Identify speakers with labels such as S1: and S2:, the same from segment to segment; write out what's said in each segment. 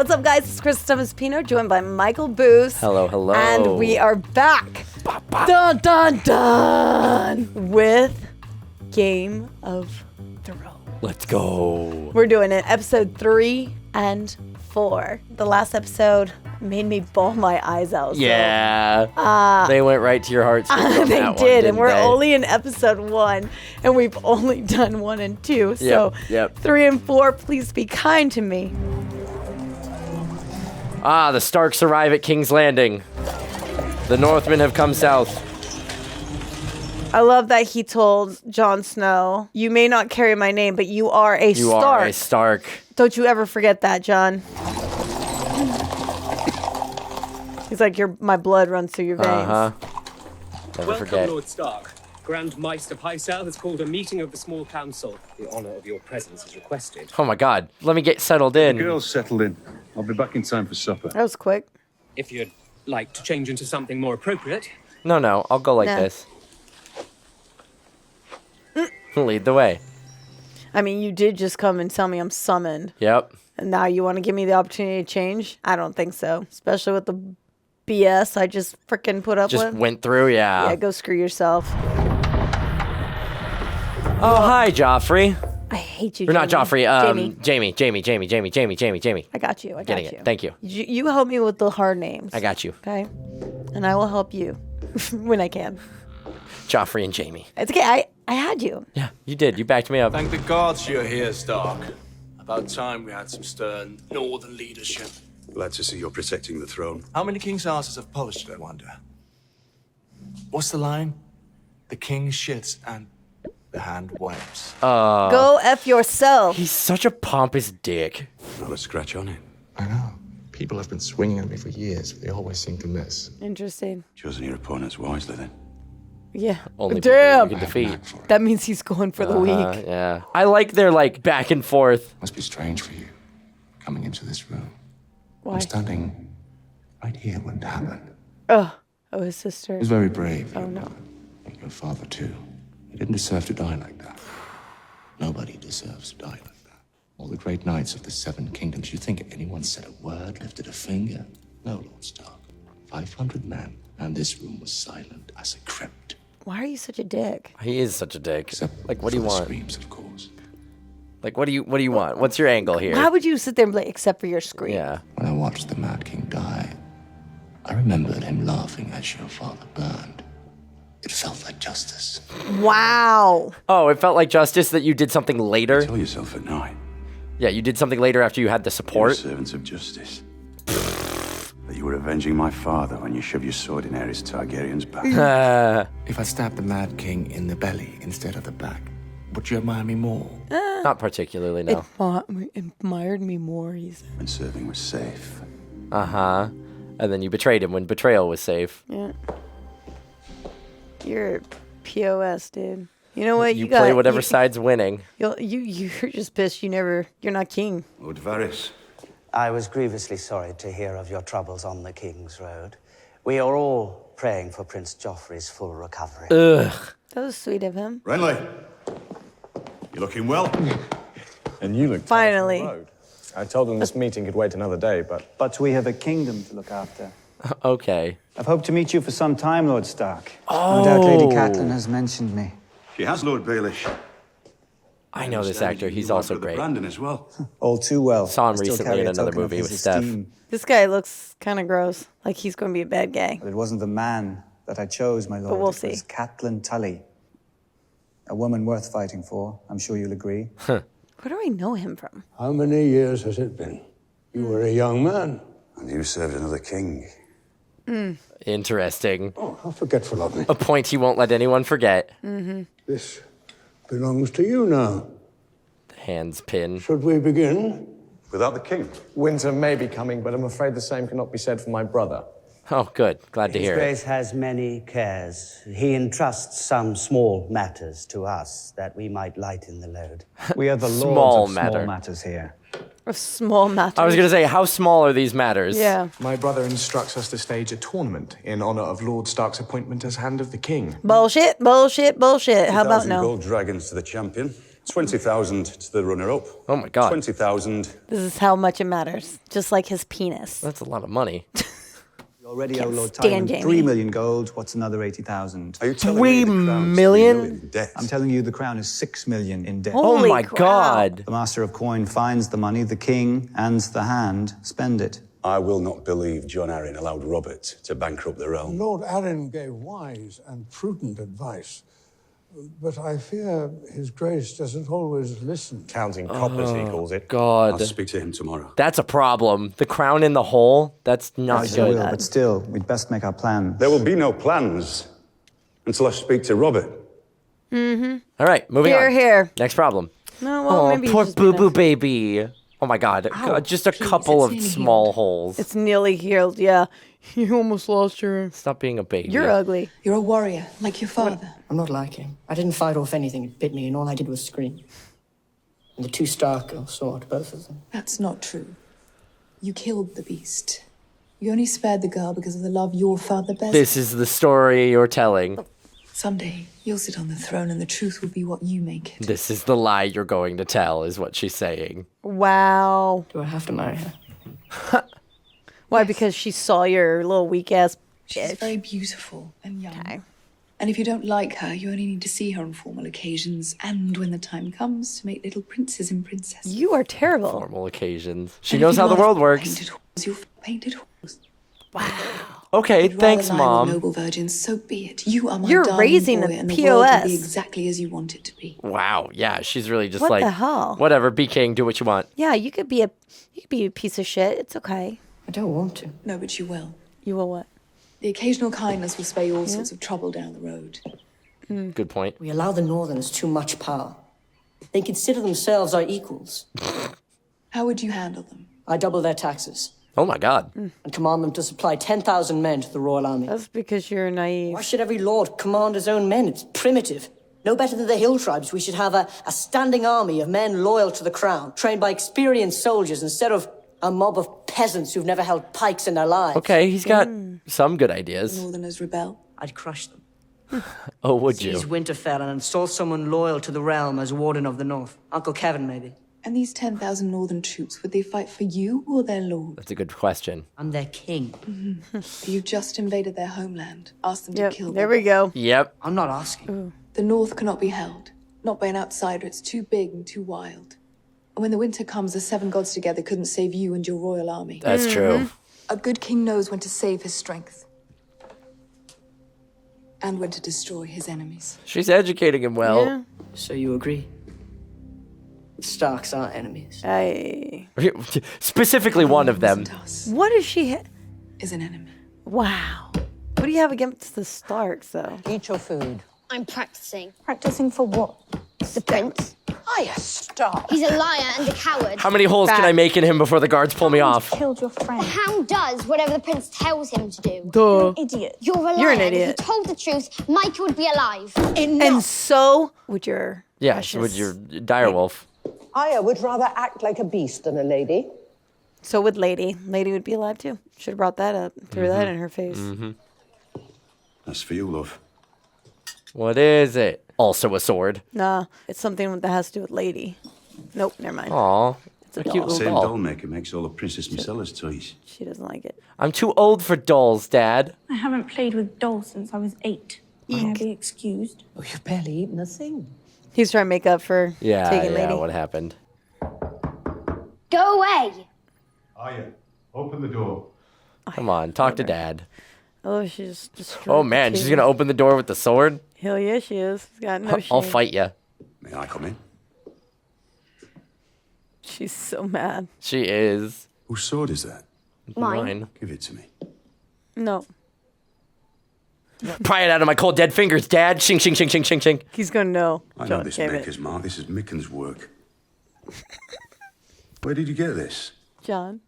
S1: What's up, guys? It's Kristen Michael, joined by Michael Booth.
S2: Hello, hello.
S1: And we are back. Dun, dun, dun. With Game of Thrones.
S2: Let's go.
S1: We're doing it. Episode 3 and 4. The last episode made me bawl my eyes out.
S2: Yeah. They went right to your heart.
S1: They did, and we're only in episode 1, and we've only done 1 and 2. So
S2: Yep.
S1: 3 and 4, please be kind to me.
S2: The Starks arrive at King's Landing. The Northmen have come south.
S1: I love that he told Jon Snow, "You may not carry my name, but you are a Stark."
S2: You are a Stark.
S1: Don't you ever forget that, Jon. He's like, my blood runs through your veins.
S2: Never
S3: Welcome,
S2: forget.
S3: Lord Stark. Grand Maester Pycelle has called a meeting of the small council. The honor of your presence is requested.
S2: Oh my God. Let me get settled in.
S4: The girls settled in. I'll be back in time for supper.
S1: That was quick.
S3: If you'd like to change into something more appropriate.
S2: No. I'll go like this. Lead the way.
S1: I mean, you did just come and tell me I'm summoned.
S2: Yep.
S1: And now you want to give me the opportunity to change? I don't think so. Especially with the BS I just freaking put up
S2: Just
S1: with.
S2: went through, yeah.
S1: Yeah, go screw yourself.
S2: Oh, hi, Joffrey.
S1: I hate you,
S2: Or not Joffrey.
S1: Jamie.
S2: Jamie.
S1: I got you.
S2: Getting it. Thank you.
S1: You help me with the hard names.
S2: I got you.
S1: Okay? And I will help you when I can.
S2: Joffrey and Jamie.
S1: It's okay. I had you.
S2: Yeah, you did. You backed me up.
S5: Thank the gods you're here, Stark. About time we had some stern northern leadership.
S4: Glad to see you're protecting the throne.
S5: How many king's asses have polished it, I wonder? What's the line? The king shits and the hand wipes.
S1: Go F yourself.
S2: He's such a pompous dick.
S4: Not a scratch on it.
S6: I know. People have been swinging at me for years, but they always seem to miss.
S1: Interesting.
S4: Choosing your opponents wisely then.
S1: Yeah.
S2: Only people
S1: Damn.
S2: you can defeat.
S1: That means he's going for the weak.
S2: Yeah. I like their back and forth.
S6: Must be strange for you, coming into this room.
S1: Why?
S6: I'm standing right here when it happened.
S1: Oh, his sister.
S6: He was very brave.
S1: Oh, no.
S6: And your father, too. He didn't deserve to die like that. Nobody deserves to die like that. All the great knights of the Seven Kingdoms, you think anyone said a word, lifted a finger? No, Lord Stark. 500 men, and this room was silent as a crypt.
S1: Why are you such a dick?
S2: He is such a dick.
S6: Except
S2: What do you
S6: for the
S2: want?
S6: screams, of course.
S2: What do you want? What's your angle here?
S1: Why would you sit there and be like, except for your scream?
S2: Yeah.
S6: When I watched the Mad King die, I remembered him laughing as your father burned. It felt like justice.
S1: Wow.
S2: Oh, it felt like justice that you did something later?
S4: Tell yourself at night.
S2: Yeah, you did something later after you had the
S4: You're
S2: support?
S4: servants of justice. That you were avenging my father when you shoved your sword in Daenerys Targaryen's back.
S6: If I stabbed the Mad King in the belly instead of the back, would you admire me more?
S2: Not particularly, no.
S1: Admired me more, he said.
S4: When serving was safe.
S2: Uh-huh. And then you betrayed him when betrayal was safe.
S1: Yeah. You're POS, dude. You know what?
S2: You play whatever side's winning.
S1: You're just pissed you're not king.
S4: Lord Varys.
S7: I was grievously sorry to hear of your troubles on the King's Road. We are all praying for Prince Joffrey's full recovery.
S2: Ugh.
S1: That was sweet of him.
S4: Renly. You looking well?
S8: And you look
S1: Finally.
S8: tired from the road. I told them this meeting could wait another day, but...
S9: But we have a kingdom to look after.
S2: Okay.
S9: I've hoped to meet you for some time, Lord Stark. No doubt Lady Catelyn has mentioned me.
S4: She has, Lord Baelish.
S2: I know this actor. He's also great.
S4: Brandon as well.
S9: All too well.
S2: Saw him
S9: I still
S2: recently
S9: carry
S2: in
S9: a
S2: another
S9: token of
S2: movie
S9: his
S2: with Steph.
S9: esteem.
S1: This guy looks kind of gross. Like he's going to be a bad guy.
S9: But it wasn't the man that I chose, my lord.
S1: we'll
S9: It
S1: see.
S9: was Catelyn Tully. A woman worth fighting for. I'm sure you'll agree.
S1: Where do I know him from?
S10: How many years has it been? You were a young man.
S4: And you served another king.
S2: Interesting.
S10: Oh, how forgetful of me.
S2: A point he won't let anyone forget.
S10: This belongs to you now.
S2: The hands pin.
S10: Should we begin?
S4: Without the king.
S8: Winter may be coming, but I'm afraid the same cannot be said for my brother.
S2: Oh, good. Glad to
S7: His
S2: hear it.
S7: Grace has many cares. He entrusts some small matters to us that we might lighten the load.
S9: We are the
S2: Small
S9: lords of
S2: matter.
S9: small matters here.
S1: A small matter.
S2: I was going to say, how small are these matters?
S1: Yeah.
S5: My brother instructs us to stage a tournament in honor of Lord Stark's appointment as Hand of the King.
S1: Bullshit. How about
S4: 1,000
S1: no?
S4: gold dragons to the champion. 20,000 to the runner-up.
S2: Oh my God.
S4: 20,000.
S1: This is how much it matters. Just like his penis.
S2: That's a lot of money.
S9: You already owe
S1: Can't
S9: Lord
S1: stand
S9: Tywin
S1: Jaime.
S9: 3 million gold. What's another 80,000?
S4: Are you telling
S2: 3
S4: me the crown's
S2: million?
S4: 3 million in debt?
S9: I'm telling you, the crown is 6 million in debt.
S2: Oh
S1: Holy
S2: my
S1: crap.
S2: God.
S9: The Master of Coin finds the money, the king and the hand spend it.
S4: I will not believe Jon Arryn allowed Robert to bankrupt the realm.
S10: Lord Arryn gave wise and prudent advice, but I fear His Grace doesn't always listen.
S11: Counting coppers, he calls it.
S2: God.
S4: I'll speak to him tomorrow.
S2: That's a problem. The crown in the hole, that's not
S9: As you
S2: good.
S9: will, but still, we'd best make our plans.
S4: There will be no plans until I speak to Robert.
S2: All right, moving
S1: Here,
S2: on.
S1: here.
S2: Next problem.
S1: No, well,
S2: Oh,
S1: maybe
S2: poor
S1: he's just
S2: boo-boo
S1: gonna-
S2: baby. Oh my God. Just a couple of small holes.
S1: It's nearly healed, yeah. You almost lost your...
S2: Stop being a baby.
S1: You're ugly.
S12: You're a warrior, like your father.
S13: I'm not like him. I didn't fight off anything. It bit me, and all I did was scream. And the 2 Stark girls saw it, both of them.
S12: That's not true. You killed the beast. You only spared the girl because of the love your father bears.
S2: This is the story you're telling.
S12: Someday, you'll sit on the throne and the truth will be what you make it.
S2: This is the lie you're going to tell, is what she's saying.
S1: Wow.
S13: Do I have to marry her?
S1: Why? Because she saw your little weak-ass
S12: She's
S1: bitch.
S12: very beautiful and young.
S1: Okay.
S12: And if you don't like her, you only need to see her on formal occasions and when the time comes to make little princes and princesses.
S1: You are terrible.
S2: Formal occasions. She
S12: And
S2: knows
S12: if you
S2: how the
S12: love
S2: world works.
S12: Painted horse, you'll painted horse.
S2: Okay,
S12: You'd rather
S2: thanks,
S12: lie with
S2: Mom.
S12: noble virgins, so be it. You are my
S1: You're
S12: darling
S1: raising
S12: boy,
S1: a
S12: and the world will be
S1: POS.
S12: exactly as you want it to be.
S2: Wow, yeah, she's really just
S1: What
S2: like,
S1: the hell?
S2: whatever, be king, do what you want.
S1: Yeah, you could be a piece of shit. It's okay.
S13: I don't want to.
S12: No, but you will.
S1: You will what?
S12: The occasional kindness will spare you all sorts of trouble down the road.
S2: Good point.
S13: We allow the Northerners too much power. They consider themselves our equals.
S12: How would you handle them?
S13: I double their taxes
S2: Oh my God.
S13: and command them to supply 10,000 men to the Royal Army.
S1: That's because you're naive.
S13: Why should every lord command his own men? It's primitive. No better than the hill tribes, we should have a standing army of men loyal to the crown, trained by experienced soldiers instead of a mob of peasants who've never held pikes in their lives.
S2: Okay, he's got some good ideas.
S12: Northerners rebel.
S13: I'd crush them.
S2: Oh, would you?
S13: Seize Winterfell and install someone loyal to the realm as Warden of the North. Uncle Kevin, maybe.
S12: And these 10,000 northern troops, would they fight for you or their lord?
S2: That's a good question.
S13: I'm their king.
S12: You've just invaded their homeland. Ask them
S1: Yep,
S12: to kill
S1: there
S12: them.
S1: we go.
S2: Yep.
S13: I'm not asking.
S12: The north cannot be held. Not by an outsider. It's too big and too wild. And when the winter comes, the 7 gods together couldn't save you and your royal army.
S2: That's true.
S12: A good king knows when to save his strength. And when to destroy his enemies.
S2: She's educating him well.
S1: Yeah.
S13: So you agree? Starks are enemies.
S2: Specifically one of them.
S1: What is she?
S12: Is an enemy.
S1: Wow. What do you have against the Starks, though?
S14: Eat your food.
S15: I'm practicing.
S14: Practicing for what?
S15: The prince.
S14: Arya Stark.
S15: He's a liar and a coward.
S2: How many holes can I make in him before the guards pull me off?
S14: Killed your friend.
S15: The hound does whatever the prince tells him to do.
S1: Duh.
S14: Idiot.
S15: You're a liar.
S1: You're an
S15: If
S1: idiot.
S15: you told the truth, Michael would be alive.
S1: And so would your
S2: Yes, with your direwolf.
S14: Arya would rather act like a beast than a lady.
S1: So would Lady. Lady would be alive too. Should have brought that up. Threw that in her face.
S4: That's for you, love.
S2: What is it? Also a sword.
S1: Nah, it's something that has to do with Lady. Nope, never mind.
S2: Aw,
S1: It's a
S2: a cute
S1: doll.
S2: little
S4: Same
S2: doll.
S4: doll maker makes all the Princess Micella's toys.
S1: She doesn't like it.
S2: I'm too old for dolls, Dad.
S16: I haven't played with dolls since I was 8. May I be excused?
S14: Oh, you've barely eaten a thing.
S1: He's trying to make up for
S2: Yeah,
S1: taking
S2: yeah,
S1: Lady.
S2: what happened?
S15: Go away.
S4: Arya, open the door.
S2: Come on, talk to Dad.
S1: Oh, she's just.
S2: Oh man, she's gonna open the door with the sword?
S1: Hell yeah, she is. She's got no shame.
S2: I'll fight you.
S4: May I come in?
S1: She's so mad.
S2: She is.
S4: Whose sword is that?
S15: Mine.
S4: Give it to me.
S1: No,
S2: Pry it out of my cold dead fingers, Dad. Shing, shing, shing, shing, shing, shing.
S1: he's gonna know.
S4: I know
S1: John
S4: this
S1: gave it.
S4: maker's mark. This is Micken's work. Where did you get this?
S1: John.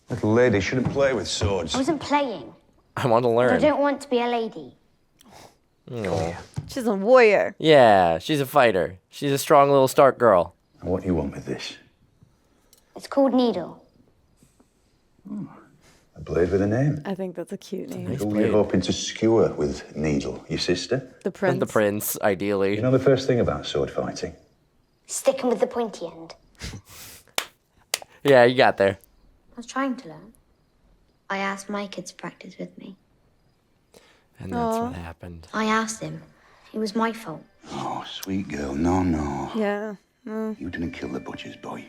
S4: Little lady shouldn't play with swords.
S15: I wasn't playing.
S2: I want to
S15: I
S2: learn.
S15: don't want to be a lady.
S2: Aw.
S1: She's a warrior.
S2: Yeah, she's a fighter. She's a strong little Stark girl.
S4: And what do you want with this?
S15: It's called Needle.
S4: A blade with a name.
S1: I think that's a cute name.
S4: Who are you hoping to skewer with Needle? Your sister?
S1: The prince.
S2: The prince, ideally.
S4: You know the first thing about sword fighting?
S15: Sticking with the pointy end.
S2: Yeah, you got there.
S15: I was trying to learn. I asked Micah to practice with me.
S2: And that's what happened.
S15: I asked him. It was my fault.
S4: Oh, sweet girl, no.
S1: Yeah.
S4: You didn't kill the butcher's boy.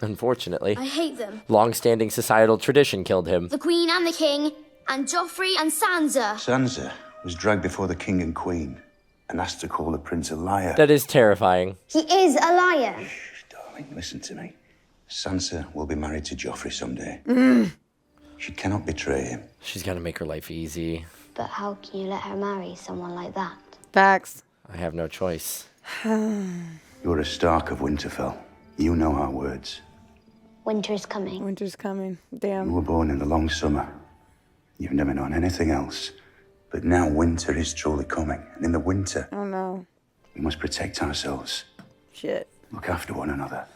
S2: Unfortunately.
S11: I hate them.
S2: Long-standing societal tradition killed him.
S11: The Queen and the King, and Joffrey and Sansa.
S4: Sansa was dragged before the king and queen and asked to call the prince a liar.
S2: That is terrifying.
S11: He is a liar.
S4: Darling, listen to me. Sansa will be married to Joffrey someday. She cannot betray him.
S2: She's got to make her life easy.
S15: But how can you let her marry someone like that?
S1: Facts.
S2: I have no choice.
S4: You're a Stark of Winterfell. You know our words.
S15: Winter is coming.
S1: Winter's coming.
S4: You
S1: Damn.
S4: were born in the long summer. You've never known anything else. But now winter is truly coming. And in the winter,
S1: Oh no.
S4: we must protect ourselves.
S1: Shit.
S4: Look after one another.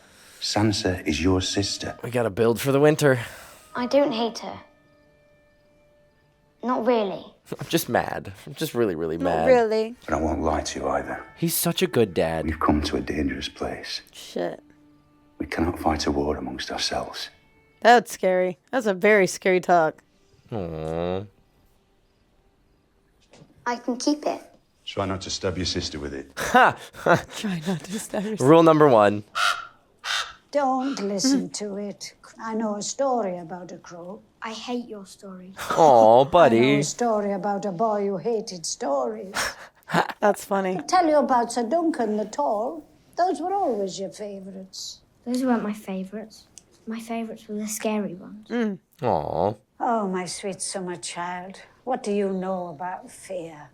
S4: Sansa is your sister.
S2: We got to build for the winter.
S15: I don't hate her. Not really.
S2: I'm just mad. I'm just really, really mad.
S1: Not really.
S4: But I won't lie to you either.
S2: He's such a good dad.
S4: We've come to a dangerous place.
S1: Shit.
S4: We cannot fight a war amongst ourselves.
S1: That's scary. That's a very scary talk.
S2: Aww.
S15: I can keep it.
S4: Try not to stab your sister with it.
S1: Try not to stab yourself.
S2: Rule number 1.
S17: Don't listen to it. I know a story about a crow.
S11: I hate your story.
S2: Aw,
S17: I know
S2: buddy.
S17: a story about a boy who hated stories.
S1: That's funny.
S17: I'll tell you about Sir Duncan the Tall. Those were always your favourites.
S11: Those weren't my favourites. My favourites were the scary ones.
S2: Aw.
S17: Oh, my sweet summer child. What do you know about fear?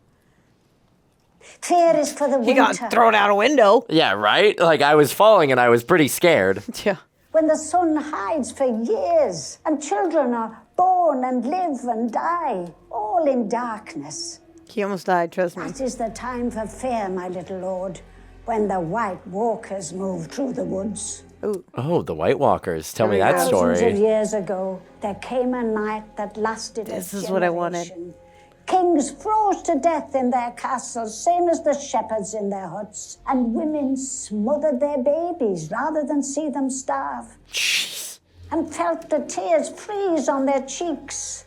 S17: Fear is for the winter.
S1: He got thrown out a window.
S2: Yeah, right? Like, I was falling and I was pretty scared.
S1: Yeah.
S17: When the sun hides for years and children are born and live and die, all in darkness.
S1: He almost died, trust me.
S17: That is the time for fear, my little lord, when the White Walkers move through the woods.
S1: Ooh.
S2: Oh, the White Walkers. Tell me that
S17: Thousands of
S2: story.
S17: years ago, there came a night that lasted
S1: This
S17: a
S1: is what I wanted.
S17: generation. Kings froze to death in their castles, same as the shepherds in their huts. And women smothered their babies rather than see them starve.
S2: Jeez.
S17: And felt the tears freeze on their cheeks.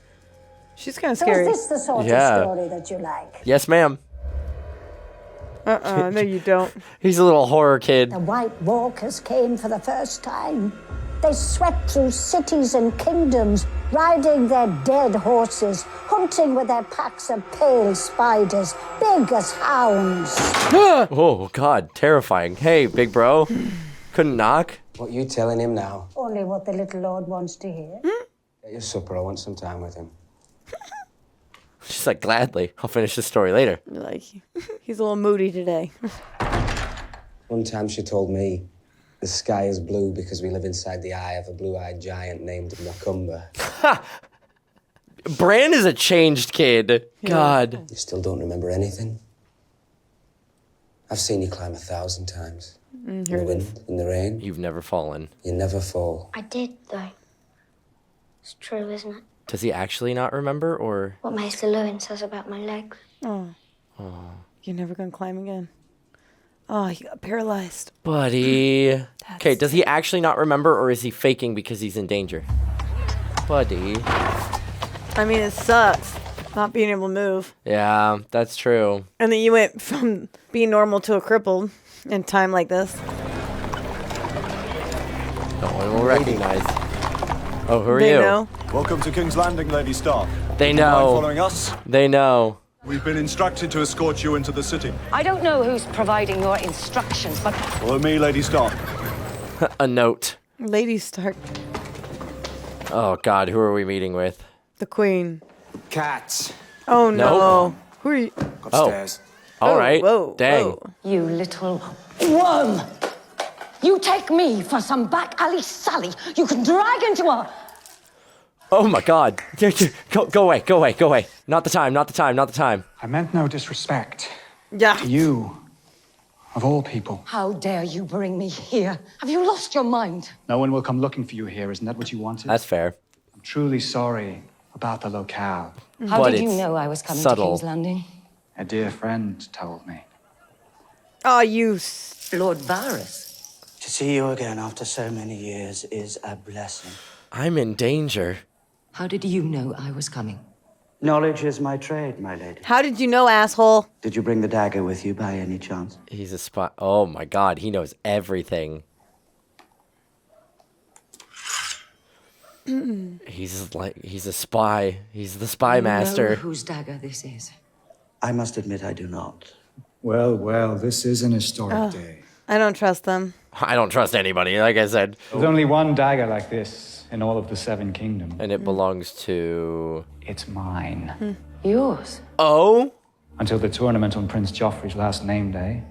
S1: She's kind of
S17: So
S1: scary.
S17: is this the sort
S2: Yeah.
S17: of story that you like?
S2: Yes, ma'am.
S1: No, you don't.
S2: He's a little horror kid.
S17: The White Walkers came for the first time. They swept through cities and kingdoms, riding their dead horses, hunting with their packs of pale spiders, big as hounds.
S2: Oh, God. Terrifying. Hey, big bro. Couldn't knock?
S18: What you telling him now?
S17: Only what the little lord wants to hear.
S18: Get your supper, I want some time with him.
S2: She's like, gladly. I'll finish the story later.
S1: Like, he's a little moody today.
S18: One time she told me, the sky is blue because we live inside the eye of a blue-eyed giant named Macumber.
S2: Bran is a changed kid. God.
S18: You still don't remember anything? I've seen you climb 1,000 times. In the wind, in the rain.
S2: You've never fallen.
S18: You never fall.
S15: I did, though. It's true, isn't it?
S2: Does he actually not remember, or?
S15: What Maester Lewin says about my legs.
S1: Oh. You're never going to climb again. Oh, he got paralyzed.
S2: Buddy. Okay, does he actually not remember, or is he faking because he's in danger? Buddy.
S1: I mean, it sucks not being able to move.
S2: Yeah, that's true.
S1: And then you went from being normal to a crippled in time like this.
S2: No one will recognize. Oh, who are
S1: They
S2: you?
S1: know.
S19: Welcome to King's Landing, Lady Stark.
S2: They
S19: Would you mind
S2: know.
S19: following us?
S2: They know.
S19: We've been instructed to escort you into the city.
S14: I don't know who's providing your instructions, but
S19: Follow me, Lady Stark.
S2: A note.
S1: Lady Stark.
S2: Oh, God, who are we meeting with?
S1: The Queen.
S18: Cats.
S1: Oh, no.
S2: Nope.
S1: Who are you?
S18: Upstairs.
S2: All right.
S1: Whoa,
S2: Dang.
S1: whoa.
S14: you little worm! You take me for some back alley Sally you can drag into a...
S2: Oh, my God. Go away, go away, go away. Not the time, not the time, not the time.
S20: I meant no disrespect.
S1: Yeah.
S20: To you, of all people.
S14: How dare you bring me here? Have you lost your mind?
S20: No one will come looking for you here, isn't that what you wanted?
S2: That's fair.
S20: I'm truly sorry about the locale.
S14: How
S2: But
S14: did you
S2: it's
S14: know I was coming
S2: subtle.
S14: to King's Landing?
S20: A dear friend told me.
S1: Oh, you
S14: Lord Varys.
S7: To see you again after so many years is a blessing.
S2: I'm in danger.
S14: How did you know I was coming?
S7: Knowledge is my trade, my lady.
S1: How did you know, asshole?
S7: Did you bring the dagger with you by any chance?
S2: He's a spy. Oh my god, he knows everything. He's a spy. He's the spy master.
S14: Know whose dagger this is?
S7: I must admit I do not.
S9: Well, this is an historic day.
S1: I don't trust them.
S2: I don't trust anybody, like I said.
S20: There's only one dagger like this in all of the Seven Kingdoms.
S2: And it belongs to...
S20: It's mine.
S14: Yours?
S2: Oh?
S20: Until the tournament on Prince Joffrey's last name day.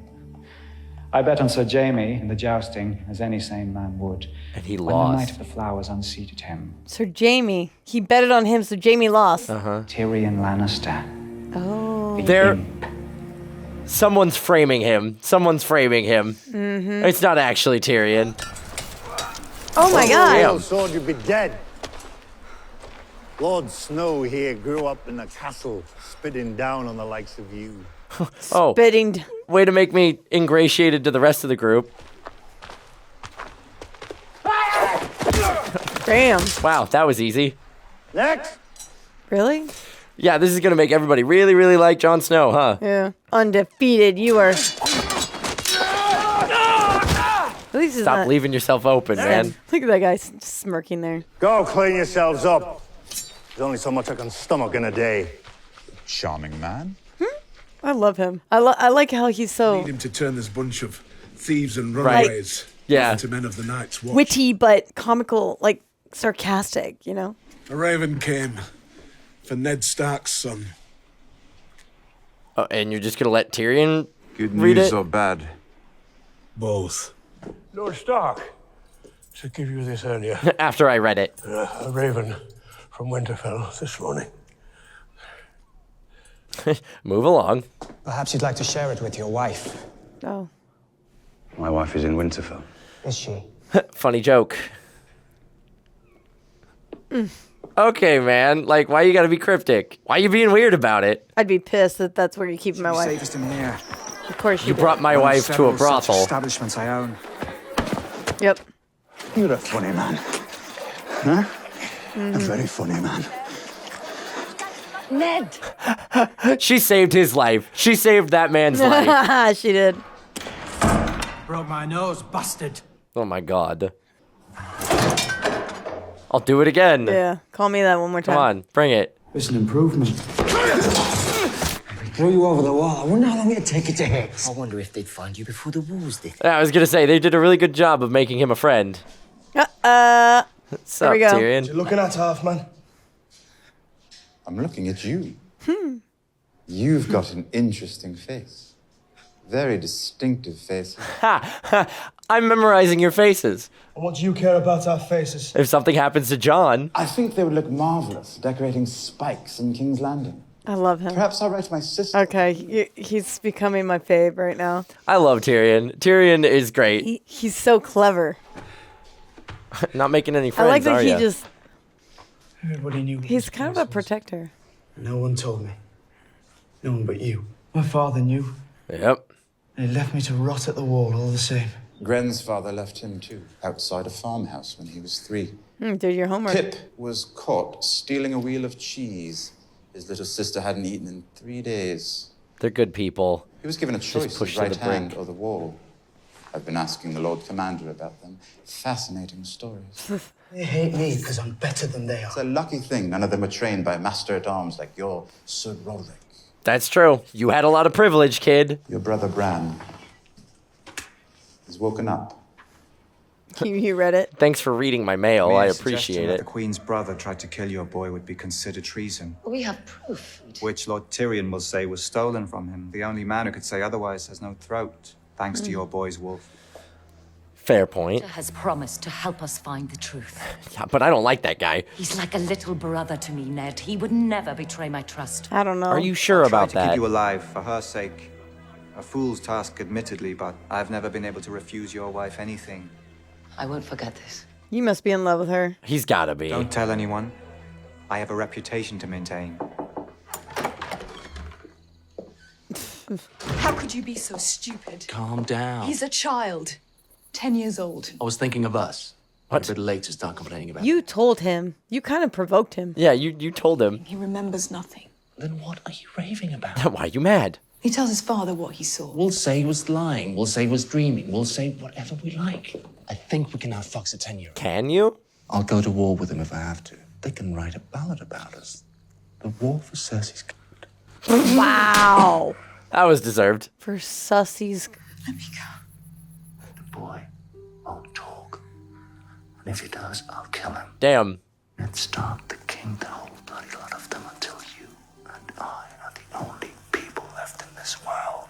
S20: I bet on Sir Jaime in the jousting, as any sane man would.
S2: And he
S20: when
S2: lost.
S20: the Knight of the Flowers unseated him.
S1: Sir Jaime. He betted on him, so Jaime lost.
S20: Tyrion Lannister.
S1: Oh.
S2: Someone's framing him. Someone's framing him.
S1: Mm-hmm.
S2: It's not actually Tyrion.
S1: Oh my god.
S21: Real sword, you'd be dead. Lord Snow here grew up in a castle, spitting down on the likes of you.
S2: Oh.
S1: Spitting.
S2: Way to make me ingratiated to the rest of the group.
S1: Damn.
S2: Wow, that was easy.
S21: Next.
S1: Really?
S2: Yeah, this is gonna make everybody really, really like Jon Snow, huh?
S1: Yeah. Undefeated. You are. At least it's
S2: Stop
S1: not...
S2: leaving yourself open, man.
S1: Look at that guy smirking there.
S21: Go clean yourselves up. There's only so much I can stomach in a day.
S4: Charming man.
S1: I love him. I like how he's so
S22: Need him to turn this bunch of thieves and
S1: Right.
S22: runaways
S2: Yeah.
S22: into men of the Night's Watch.
S1: witty but comical, like sarcastic, you know?
S22: A raven came for Ned Stark's son.
S2: Oh, and you're just gonna let Tyrion
S4: Good
S2: read
S4: news
S2: it?
S4: or bad?
S22: Both.
S21: Lord Stark, to give you this earlier.
S2: After I read it.
S21: A raven from Winterfell this morning.
S2: Move along.
S9: Perhaps you'd like to share it with your wife.
S1: Oh.
S4: My wife is in Winterfell.
S9: Is she?
S2: Funny joke. Okay, man. Like, why you gotta be cryptic? Why you being weird about it?
S1: I'd be pissed that that's where you keep my wife.
S9: Safest in here.
S1: Of course
S2: You brought my wife to a brothel.
S9: Establishments I own.
S1: Yep.
S21: You're a funny man. Huh? A very funny man.
S14: Ned!
S2: She saved his life. She saved that man's life.
S1: She did.
S23: Broke my nose, busted.
S2: Oh my god. I'll do it again.
S1: Yeah. Call me that one more time.
S2: Come on, bring it.
S9: It's an improvement.
S7: Throw you over the wall. I wonder how long it'd take you to hit.
S14: I wonder if they'd find you before the walls did.
S2: I was gonna say, they did a really good job of making him a friend. What's
S1: There
S2: up,
S1: we go.
S2: Tyrion?
S21: You're looking at half, man.
S6: I'm looking at you. You've got an interesting face. Very distinctive face.
S2: Ha! I'm memorizing your faces.
S21: And what do you care about our faces?
S2: If something happens to Jon,
S6: I think they would look marvelous decorating spikes in King's Landing.
S1: I love him.
S6: Perhaps I'll write to my sister.
S1: Okay, he's becoming my fave right now.
S2: I love Tyrion. Tyrion is great.
S1: He's so clever.
S2: Not making any friends,
S1: I like that
S2: are
S1: he
S2: ya?
S1: just...
S21: Everybody knew.
S1: He's kind of a protector.
S21: No one told me. No one but you. My father knew.
S2: Yep.
S21: And he left me to rot at the wall all the same.
S6: Gren's father left him too, outside a farmhouse when he was 3.
S1: Do your homework.
S6: Pip was caught stealing a wheel of cheese his little sister hadn't eaten in 3 days.
S2: They're good people.
S6: He was given a
S2: Just
S6: choice
S2: push
S6: of
S2: to
S6: right
S2: the brink.
S6: hand or the wall. I've been asking the Lord Commander about them. Fascinating stories.
S21: They hate me because I'm better than they are.
S6: It's a lucky thing none of them were trained by master-at-arms like your Sir Rolik.
S2: That's true. You had a lot of privilege, kid.
S6: Your brother Bran. He's woken up.
S1: You read it.
S2: Thanks for reading my mail. I
S9: Mere suggestion
S2: appreciate
S9: that
S2: it.
S9: The Queen's brother tried to kill your boy would be considered treason.
S14: We have proof.
S9: Which Lord Tyrion will say was stolen from him. The only man who could say otherwise has no throat, thanks to your boy's wolf.
S2: Fair point.
S14: Has promised to help us find the truth.
S2: Yeah, but I don't like that guy.
S14: He's like a little brother to me, Ned. He would never betray my trust.
S1: I don't know.
S2: Are you sure
S9: I'll try
S2: about
S9: to
S2: that?
S9: keep you alive for her sake. A fool's task, admittedly, but I've never been able to refuse your wife anything.
S14: I won't forget this.
S1: You must be in love with her.
S2: He's gotta be.
S9: Don't tell anyone. I have a reputation to maintain.
S12: How could you be so stupid?
S6: Calm down.
S12: He's a child. 10 years old.
S6: I was thinking of us.
S2: What?
S6: A bit late to start complaining about
S1: You told him. You kind of provoked him.
S2: Yeah, you told him.
S12: He remembers nothing.
S6: Then what are you raving about?
S2: Why are you mad?
S12: He tells his father what he saw.
S6: We'll say he was lying. We'll say he was dreaming. We'll say whatever we like. I think we can outfox a 10-year-old.
S2: Can you?
S6: I'll go to war with him if I have to. They can write a ballad about us. The war for Cersei's good.
S1: Wow.
S2: That was deserved.
S1: For Sussie's.
S12: Let me go.
S6: The boy won't talk. And if he does, I'll kill him.
S2: Damn.
S6: Ned Stark, the king, the whole bloody lot of them until you and I are the only people left in this world.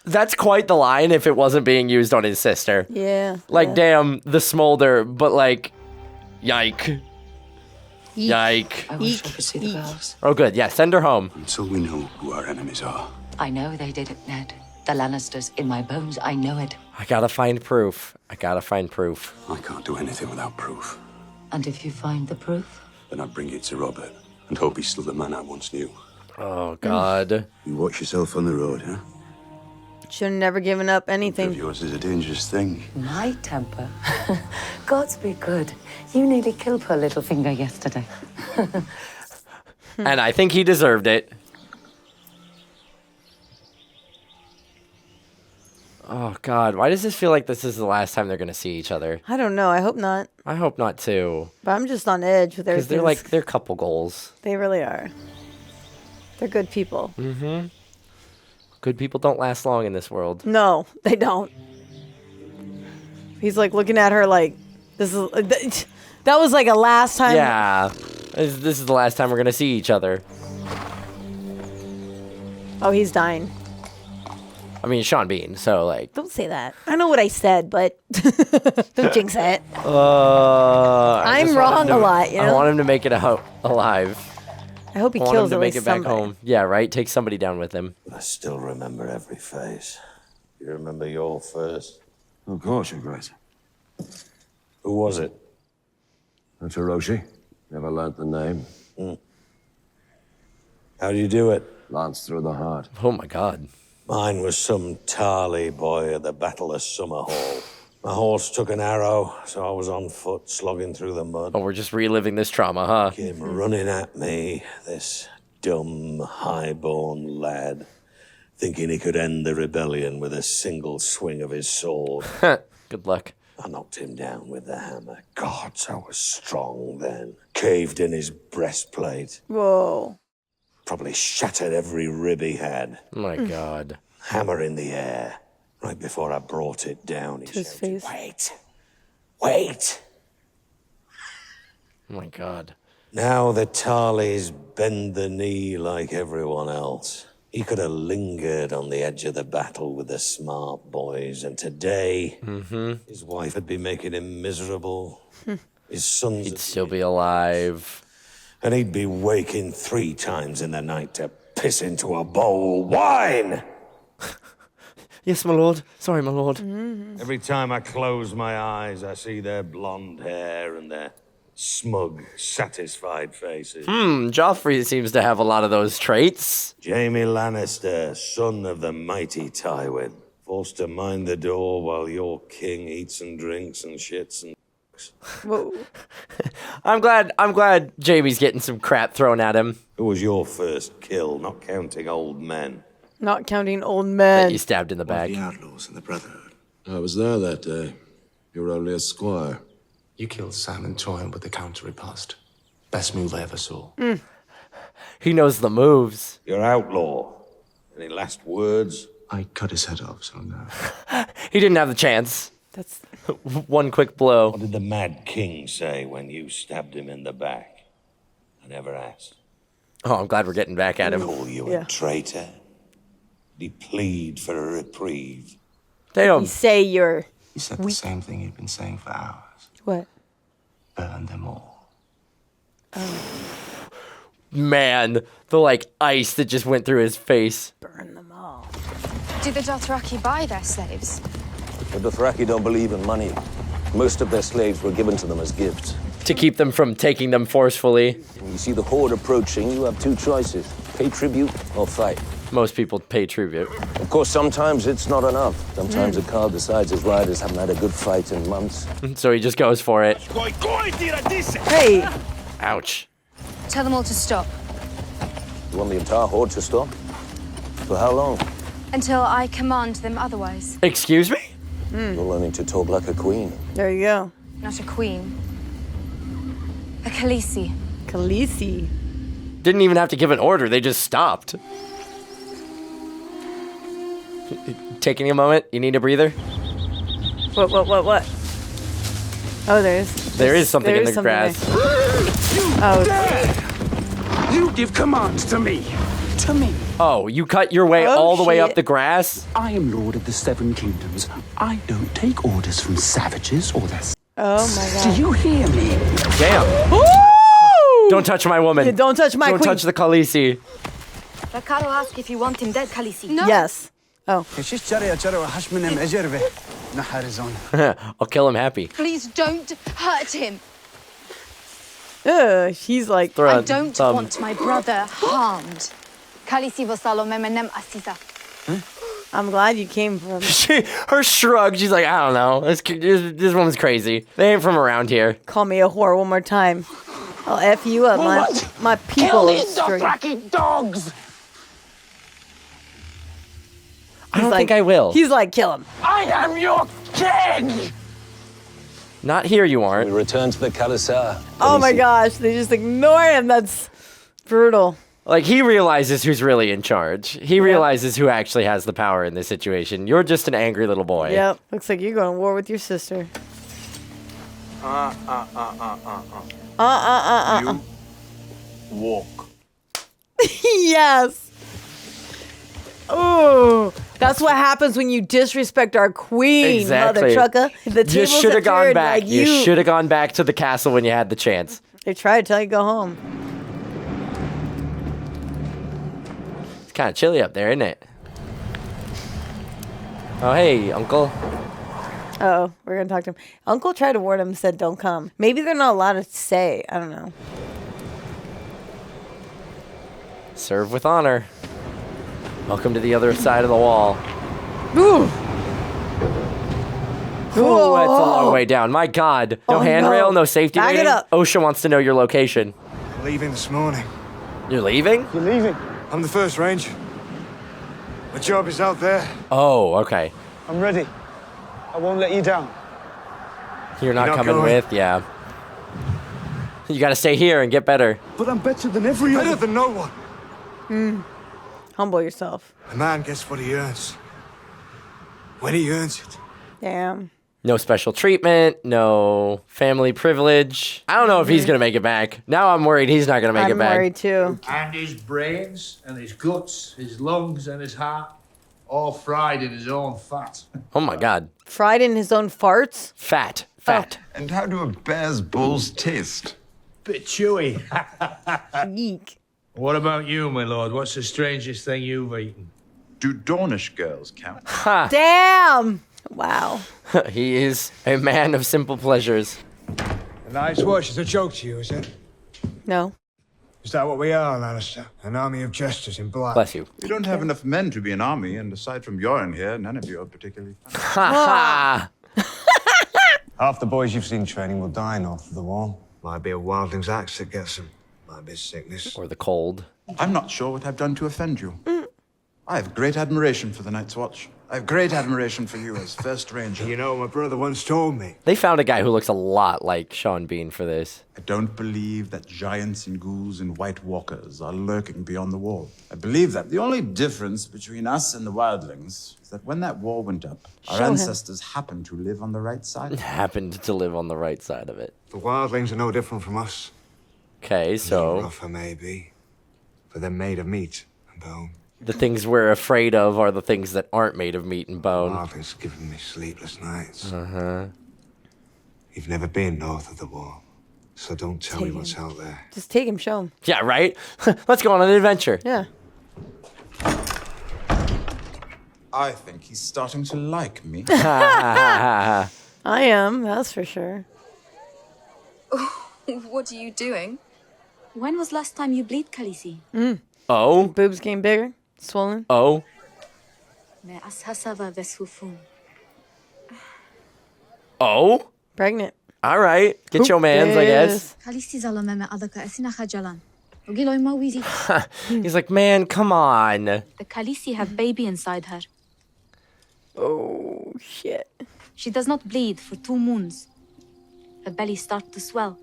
S2: That's quite the line if it wasn't being used on his sister.
S1: Yeah.
S2: Like,
S1: yeah.
S2: damn, the smolder, but like, yike. Yike.
S12: I wish I could see the bells.
S2: Oh, good. Yeah, send her home.
S4: Until we know who our enemies are.
S14: I know they did it, Ned. The Lannisters in my bones, I know it.
S2: I gotta find proof. I
S4: can't do anything without proof.
S14: And if you find the proof?
S4: Then I'd bring it to Robert and hope he's still the man I once knew.
S2: Oh, God.
S4: You watch yourself on the road, huh?
S1: Should have never given up anything.
S4: Yours is a dangerous thing.
S14: My temper. Gods be good. You nearly killed poor little finger yesterday.
S2: And I think he deserved it. Oh, God. Why does this feel like this is the last time they're going to see each other?
S1: I don't know. I hope not.
S2: I hope not, too.
S1: But I'm just on edge with everything.
S2: Because they're couple goals.
S1: They really are. They're good people.
S2: Mm-hmm. Good people don't last long in this world.
S1: No, they don't. He's like looking at her like, this is... That was like a last time...
S2: Yeah. This is the last time we're going to see each other.
S1: Oh, he's dying.
S2: I mean, Sean Bean, so like...
S1: Don't say that. I know what I said, but don't jinx it. I'm wrong a lot, you know?
S2: I want him to make it out alive.
S1: I hope he
S2: I want
S1: kills
S2: him to
S1: at
S2: make
S1: least
S2: it back
S1: somebody.
S2: home. Yeah, right? Take somebody down with him.
S3: I still remember every face. You remember your first?
S4: Of course, Your Grace.
S3: Who was it?
S4: That's Hiroshi. Never learnt the name.
S3: How do you do it?
S4: Lance through the heart.
S2: Oh, my God.
S3: Mine was some Tarly boy at the Battle of Summerhall. My horse took an arrow, so I was on foot, slogging through the mud.
S2: Oh, we're just reliving this trauma, huh?
S3: Came running at me, this dumb, high-born lad, thinking he could end the rebellion with a single swing of his sword.
S2: Good luck.
S3: I knocked him down with the hammer. Gods, I was strong then. Caved in his breastplate.
S1: Whoa.
S3: Probably shattered every rib he had.
S2: Oh, my God.
S3: Hammer in the air. Right before I brought it down, he
S1: To his
S3: shouted,
S1: face.
S3: "Wait! Wait!"
S2: Oh, my God.
S3: Now the Tarleys bend the knee like everyone else. He could have lingered on the edge of the battle with the smart boys, and today, his wife would be making him miserable. His sons...
S2: He'd still be alive.
S3: And he'd be waking 3 times in the night to piss into a bowl. Wine!
S2: Yes, my lord. Sorry, my lord.
S3: Every time I close my eyes, I see their blonde hair and their smug, satisfied faces.
S2: Joffrey seems to have a lot of those traits.
S3: Jaime Lannister, son of the mighty Tywin, forced to mind the door while your king eats and drinks and shits and...
S1: Whoa.
S2: I'm glad Jamie's getting some crap thrown at him.
S3: Who was your first kill, not counting old men?
S1: Not counting old
S2: That
S1: men.
S2: you stabbed in the back.
S21: The outlaws and the Brotherhood. I was there that day. You were only a squire.
S6: You killed Sam and Toyn with the counter riposte. Best move I ever saw.
S2: He knows the moves.
S3: You're outlaw. Any last words?
S6: I cut his head off, so no.
S2: He didn't have the chance.
S1: That's...
S2: One quick blow.
S3: What did the Mad King say when you stabbed him in the back? I never asked.
S2: Oh, I'm glad we're getting back at him.
S3: Call you a traitor? Did he plead for a reprieve?
S2: Damn.
S1: You say you're...
S6: He said the same thing he'd been saying for hours.
S1: What?
S6: Burn them all.
S2: Man, the like ice that just went through his face.
S1: Burn them all.
S11: Do the Dothraki buy their slaves?
S5: The Dothraki don't believe in money. Most of their slaves were given to them as gifts.
S2: To keep them from taking them forcefully.
S5: When you see the horde approaching, you have 2 choices. Pay tribute or fight.
S2: most people pay tribute.
S5: Of course, sometimes it's not enough. Sometimes a Khal decides his riders haven't had a good fight in months.
S2: So he just goes for it.
S1: Hey!
S2: Ouch.
S8: Tell them all to stop.
S5: You want the entire horde to stop? For how long?
S8: Until I command them otherwise.
S2: Excuse me?
S5: You're learning to talk like a queen.
S1: There you go.
S8: Not a queen. A Khaleesi.
S1: Khaleesi.
S2: Didn't even have to give an order, they just stopped. Taking a moment, you need a breather?
S1: What? Oh,
S2: there is something in the grass.
S1: Oh.
S21: You give commands to me. To me.
S2: Oh, you cut your way all the way up the grass?
S21: I am Lord of the Seven Kingdoms. I don't take orders from savages or their...
S1: Oh my god.
S21: Do you hear me?
S2: Damn.
S1: Woo!
S2: Don't touch my woman.
S1: Yeah, don't touch my queen.
S2: Don't touch the Khaleesi.
S14: Ricardo asked if you want him dead, Khaleesi.
S8: No.
S1: Yes. Oh.
S2: I'll kill him happy.
S8: Please don't hurt him.
S1: He's like...
S8: I don't want my brother harmed. Khaleesi vasalo memenem asisa.
S1: I'm glad you came from...
S2: Her shrug, she's like, I don't know. This woman's crazy. They ain't from around here.
S1: Call me a whore one more time. I'll F you up. My people...
S21: Kill these Dothraki dogs!
S2: I don't think I will.
S1: He's like, kill him.
S21: I am your king!
S2: Not here, you aren't.
S5: We return to the Khalisar.
S1: Oh my gosh, they just ignore him. That's brutal.
S2: Like, he realizes who's really in charge. He realizes who actually has the power in this situation. You're just an angry little boy.
S1: Yep. Looks like you're going to war with your sister.
S21: You walk.
S1: Yes. Oh, that's what happens when you disrespect our queen,
S2: Exactly.
S1: mother trucker. The
S2: You
S1: tables
S2: should have gone
S1: turned
S2: back.
S1: like
S2: You should have gone back to the castle when you had the chance.
S1: They tried to tell you to go home.
S2: It's kind of chilly up there, isn't it? Oh, hey, uncle.
S1: Oh, we're going to talk to him. Uncle tried to warn him and said, don't come. Maybe they're not allowed to say. I don't know.
S2: Serve with honor. Welcome to the other side of the wall.
S1: Ooh.
S2: Ooh, that's a long way down. My God. No handrail, no safety
S1: Back it
S2: rating.
S1: up.
S2: OSHA wants to know your location.
S22: Leaving this morning.
S2: You're leaving?
S22: You're leaving? I'm the first ranger. My job is out there.
S2: Oh, okay.
S22: I'm ready. I won't let you down.
S2: You're not
S22: You're not
S2: coming
S22: going?
S2: with? Yeah. You gotta stay here and get better.
S22: But I'm better than everyone. Better than no one.
S1: Humble yourself.
S22: A man gets what he earns. When he earns it.
S1: Damn.
S2: No special treatment, no family privilege. I don't know if he's gonna make it back. Now I'm worried he's not gonna make it back.
S1: I'm worried too.
S23: And his brains, and his guts, his lungs, and his heart, all fried in his own fat.
S2: Oh my God.
S1: Fried in his own farts?
S2: Fat.
S10: And how do a bear's balls taste?
S23: Bit chewy.
S1: Eek.
S23: What about you, my lord? What's the strangest thing you've eaten?
S10: Do Dornish girls count?
S2: Ha.
S1: Damn. Wow.
S2: He is a man of simple pleasures.
S22: A night's watch is a joke to you, is it?
S1: No.
S22: Is that what we are, Lannister? An army of jesters in black?
S2: Bless you.
S10: We don't have enough men to be an army, and aside from Yoren here, none of you are particularly fun.
S2: Ha ha.
S22: Half the boys you've seen training will die north of the wall. Might be a wildling's axe that gets them. Might be sickness.
S2: Or the cold.
S10: I'm not sure what I've done to offend you. I have great admiration for the Night's Watch. I have great admiration for you as First Ranger.
S22: You know, my brother once told me.
S2: They found a guy who looks a lot like Sean Bean for this.
S10: I don't believe that giants and ghouls and white walkers are lurking beyond the wall. I believe that the only difference between us and the wildlings is that when that wall went up, our
S1: Show him.
S10: ancestors happened to live on the right side.
S2: Happened to live on the right side of it.
S22: The wildlings are no different from us.
S2: Okay, so
S22: Rougher, maybe. But they're made of meat and bone.
S2: the things we're afraid of are the things that aren't made of meat and bone.
S22: Wildlings giving me sleepless nights.
S2: Uh-huh.
S22: You've never been north of the wall, so don't tell me what's out there.
S1: Just take him, show him.
S2: Yeah, right? Let's go on an adventure.
S1: Yeah.
S10: I think he's starting to like me.
S1: I am, that's for sure.
S8: What are you doing? When was last time you bleed, Khaleesi?
S2: Oh?
S1: Boobs getting bigger. Swollen.
S2: Oh. Oh.
S1: Pregnant.
S2: All right. Get your mans, I guess. He's like, man, come on.
S8: The Khaleesi have baby inside her.
S1: Oh, shit.
S8: She does not bleed for 2 moons. Her belly starts to swell.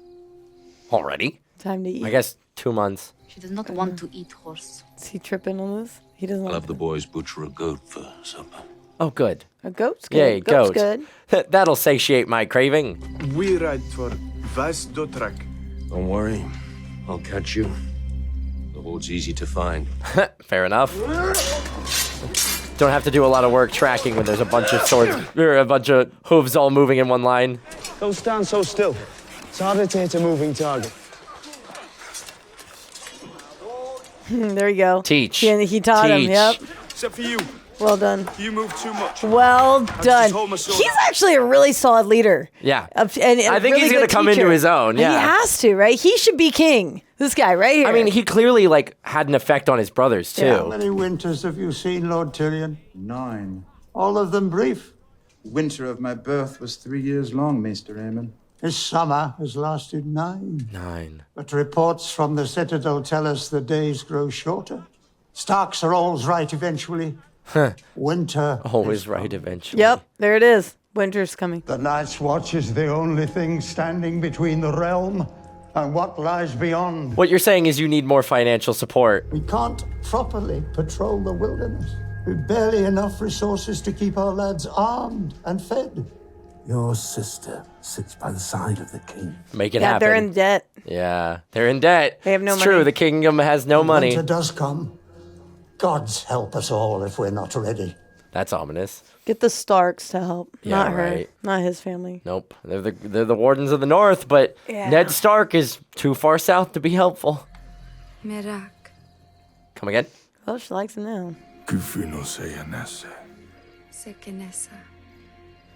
S2: Already?
S1: Time to eat.
S2: I guess 2 months.
S8: She does not want to eat horse.
S1: Is he tripping on this? He doesn't
S3: I'll
S1: like
S3: have the boys butcher a goat for supper.
S2: Oh, good.
S1: A goat's good.
S2: Yay,
S1: goat's
S2: goat.
S1: good.
S2: That'll satiate my craving.
S13: We ride for Vast Dothraki.
S3: Don't worry, I'll catch you. The hoard's easy to find.
S2: Fair enough. Don't have to do a lot of work tracking when there's a bunch of swords, or a bunch of hooves all moving in one line.
S22: Don't stand so still. Target hit a moving target.
S1: There you go.
S2: Teach.
S1: He taught him.
S2: Teach.
S1: Yep.
S13: Except for you.
S1: Well done.
S13: You move too much.
S1: Well
S13: just
S1: done.
S13: hold my sword
S1: He's
S13: up.
S1: actually a really solid leader.
S2: Yeah.
S1: And
S2: I think he's going to come into his own. Yeah.
S1: He has to, right? He should be king. This guy right here.
S2: I mean, he clearly had an effect on his brothers too.
S21: How many winters have you seen, Lord Tyrion?
S10: 9.
S21: All of them brief.
S10: Winter of my birth was 3 years long, Maester Aemon.
S21: This summer has lasted 9.
S2: 9.
S21: But reports from the Citadel tell us the days grow shorter. Starks are always right eventually. Winter.
S2: Always right eventually.
S1: Yep, there it is. Winter's coming.
S21: The Night's Watch is the only thing standing between the realm and what lies beyond.
S2: What you're saying is you need more financial support.
S21: We can't properly patrol the wilderness. We've barely enough resources to keep our lads armed and fed. Your sister sits by the side of the king.
S2: Make it
S1: Yeah,
S2: happen.
S1: they're in debt.
S2: Yeah, they're in debt.
S1: They have no
S2: it's
S1: money.
S2: true. The kingdom has no money.
S21: Winter does come. Gods help us all if we're not ready.
S2: That's ominous.
S1: Get the Starks to help.
S2: Yeah,
S1: Not her.
S2: right.
S1: Not his family.
S2: Nope. They're the wardens of the north, but
S1: Yeah.
S2: Ned Stark is too far south to be helpful.
S8: Merak.
S2: Come again?
S1: Oh, she likes him now.
S8: Sekenesa.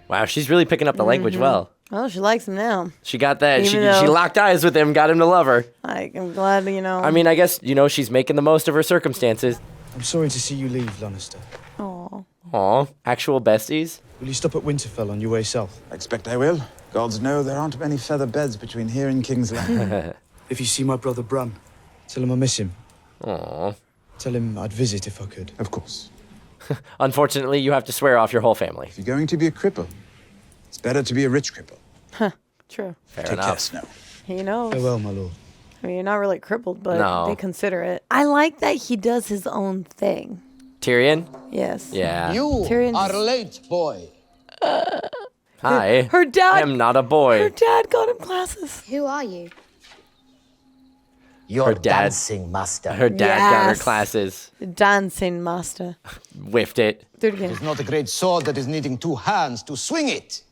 S2: Wow, she's really picking up the language well.
S1: Oh, she likes him now.
S2: She got that.
S1: Even
S2: She
S1: though-
S2: locked eyes with him, got him to love her.
S1: I'm glad,
S2: I mean, I guess, she's making the most of her circumstances.
S22: I'm sorry to see you leave, Lannister.
S1: Aw.
S2: Aw, actual besties.
S22: Will you stop at Winterfell on your way south?
S10: I expect I will. Gods know there aren't many feather beds between here and King's Landing.
S22: If you see my brother Bran, tell him I miss him.
S2: Aw.
S22: Tell him I'd visit if I could.
S10: Of course.
S2: Unfortunately, you have to swear off your whole family.
S10: If you're going to be a cripple, it's better to be a rich cripple.
S1: Huh. True.
S2: Fair
S10: Take care,
S2: enough.
S10: Snow.
S1: He knows.
S22: Farewell, my lord.
S1: I mean, you're not really crippled, but
S2: No.
S1: they consider it. I like that he does his own thing.
S2: Tyrion?
S1: Yes.
S2: Yeah.
S16: You
S1: Tyrion's-
S16: are late, boy.
S2: Hi.
S1: Her dad.
S2: I am not a boy.
S1: Her dad got him glasses.
S15: Who are you?
S16: Your
S2: Her dad-
S16: dancing master.
S2: Her dad got her
S1: Yes.
S2: classes.
S1: Dancing master.
S2: Whiffed it.
S1: Do it
S16: It
S1: again.
S16: is not a great sword that is needing 2 hands to swing it.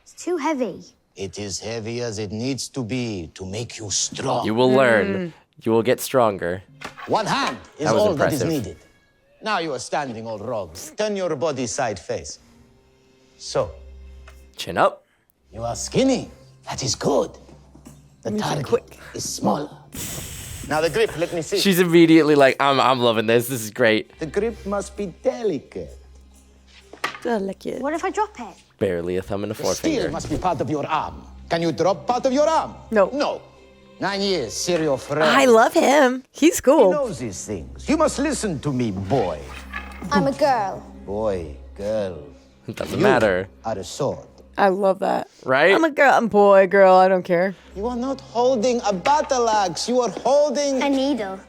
S15: It's too heavy.
S16: It is heavy as it needs to be to make you strong.
S2: You will learn. You will get stronger.
S16: 1 hand is
S2: That was
S16: all that is
S2: impressive.
S16: needed. Now you are standing all wrong. Turn your body side face. So,
S2: Chin up.
S16: you are skinny. That is good. The target is smaller. Now the grip, let me see.
S2: She's immediately like, I'm loving this. This is great.
S16: The grip must be delicate.
S1: Delicate.
S15: What if I drop it?
S2: Barely a thumb and a
S16: The steel
S2: forefinger.
S16: must be part of your arm. Can you drop part of your arm?
S1: No.
S16: No. 9 years, serial friend.
S1: I love him. He's
S16: He
S1: cool.
S16: knows these things. You must listen to me, boy.
S15: I'm a girl.
S16: Boy, girl.
S2: It doesn't
S16: You
S2: matter.
S16: are a sword.
S1: I love that.
S2: Right?
S1: I'm a girl. I'm boy, girl. I don't care.
S16: You are not holding a battle axe. You are holding
S15: A needle.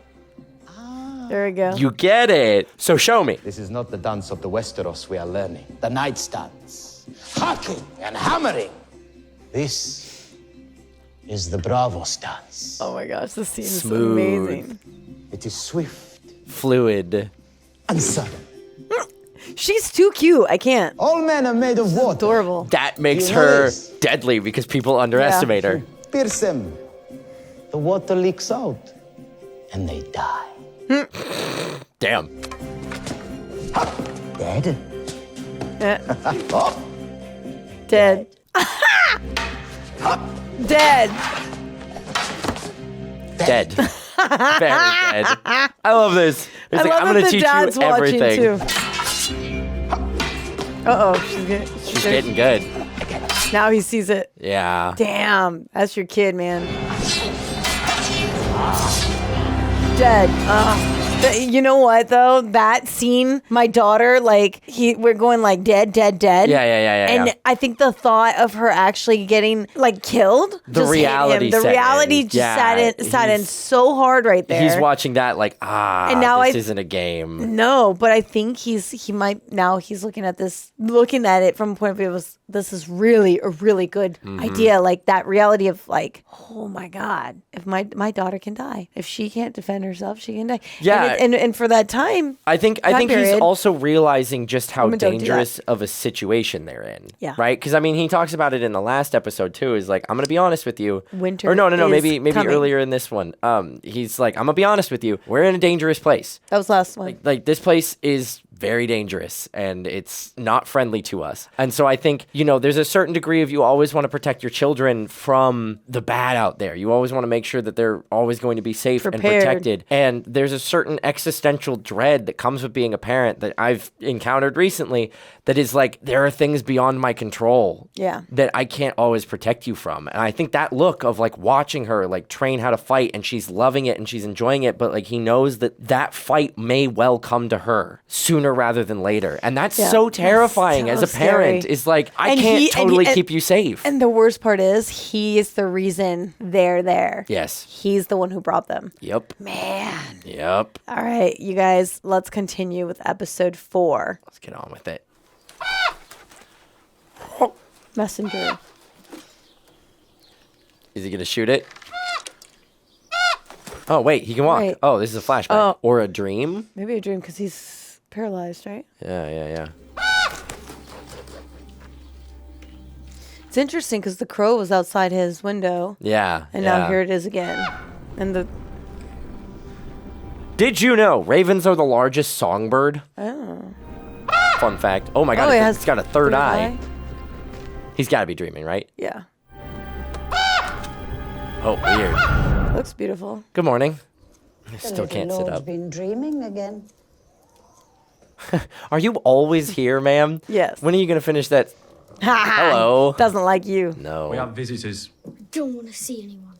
S1: There we go.
S2: You get it. So show me.
S16: This is not the dance of the Westeros we are learning. The knight's dance. Hacking and hammering. This is the Bravos dance.
S1: Oh my gosh, this scene is
S2: Smooth.
S1: amazing.
S16: It is swift
S2: Fluid.
S16: and sudden.
S1: She's too cute. I can't.
S16: All men are made of water.
S1: Adorable.
S2: That makes
S16: You know
S2: her
S16: this?
S2: deadly because people underestimate her.
S16: Pierce them. The water leaks out. And they die.
S2: Damn.
S16: Dead?
S1: Yeah. Dead. Dead.
S2: Dead. Very good. I love this. It's like, I'm going to teach you everything.
S1: She's
S2: getting good.
S1: Now he sees it.
S2: Yeah.
S1: Damn, that's your kid, man. Dead. You know what though? That scene, my daughter, like we're going like dead.
S2: Yeah.
S1: And I think the thought of her actually getting like killed,
S2: the reality,
S1: the reality just sat in so hard right there.
S2: He's watching that like, and now this isn't a game.
S1: No, but I think he's looking at it from a point of view of this is really a really good idea. Like that reality of like, oh my God, if my daughter can die, if she can't defend herself, she can die.
S2: Yeah.
S1: And for that time,
S2: I think he's also realizing just how
S1: Women don't do
S2: dangerous of a situation they're in.
S1: Yeah.
S2: Right? Because I mean, he talks about it in the last episode too. Is like, I'm gonna be honest with you.
S1: Winter.
S2: Or no. Maybe
S1: coming.
S2: earlier in this one. He's like, I'm gonna be honest with you. We're in a dangerous place.
S1: That was last one.
S2: Like this place is very dangerous and it's not friendly to us. And so I think, there's a certain degree of you always want to protect your children from the bad out there. You always want to make sure that they're always going to be safe and protected. And there's a certain existential dread that comes with being a parent that I've encountered recently that is like, there are things beyond my control that I can't always protect you from. And I think that look of like watching her like train how to fight and she's loving it and she's enjoying it, but like he knows that fight may well come to her sooner rather than later. And that's so terrifying as a parent. Is like, I can't totally keep you safe.
S1: And the worst part is he is the reason they're there.
S2: Yes.
S1: He's the one who brought them.
S2: Yep.
S1: Man.
S2: Yep.
S1: All right, you guys, let's continue with episode 4.
S2: Let's get on with it.
S1: Messenger.
S2: Is he going to shoot it? Oh, wait, he can walk.
S1: Right.
S2: Oh, this is a flashback.
S1: Oh.
S2: Or a dream?
S1: Maybe a dream because he's paralyzed, right?
S2: Yeah.
S1: It's interesting because the crow was outside his window.
S2: Yeah.
S1: And now here it is again. And
S2: Did you know ravens are the largest songbird?
S1: Oh.
S2: Fun fact. Oh my God, it's got a third eye. He's got to be dreaming, right?
S1: Yeah.
S2: Oh, weird.
S1: Looks beautiful.
S2: Good morning. I
S14: The
S2: still can't
S14: little
S2: sit
S14: lord's
S2: up.
S14: been dreaming again.
S2: Are you always here, ma'am?
S1: Yes.
S2: When are you going to finish that? Hello.
S1: Doesn't like you.
S2: No.
S17: We have visitors.
S11: Don't want to see anyone.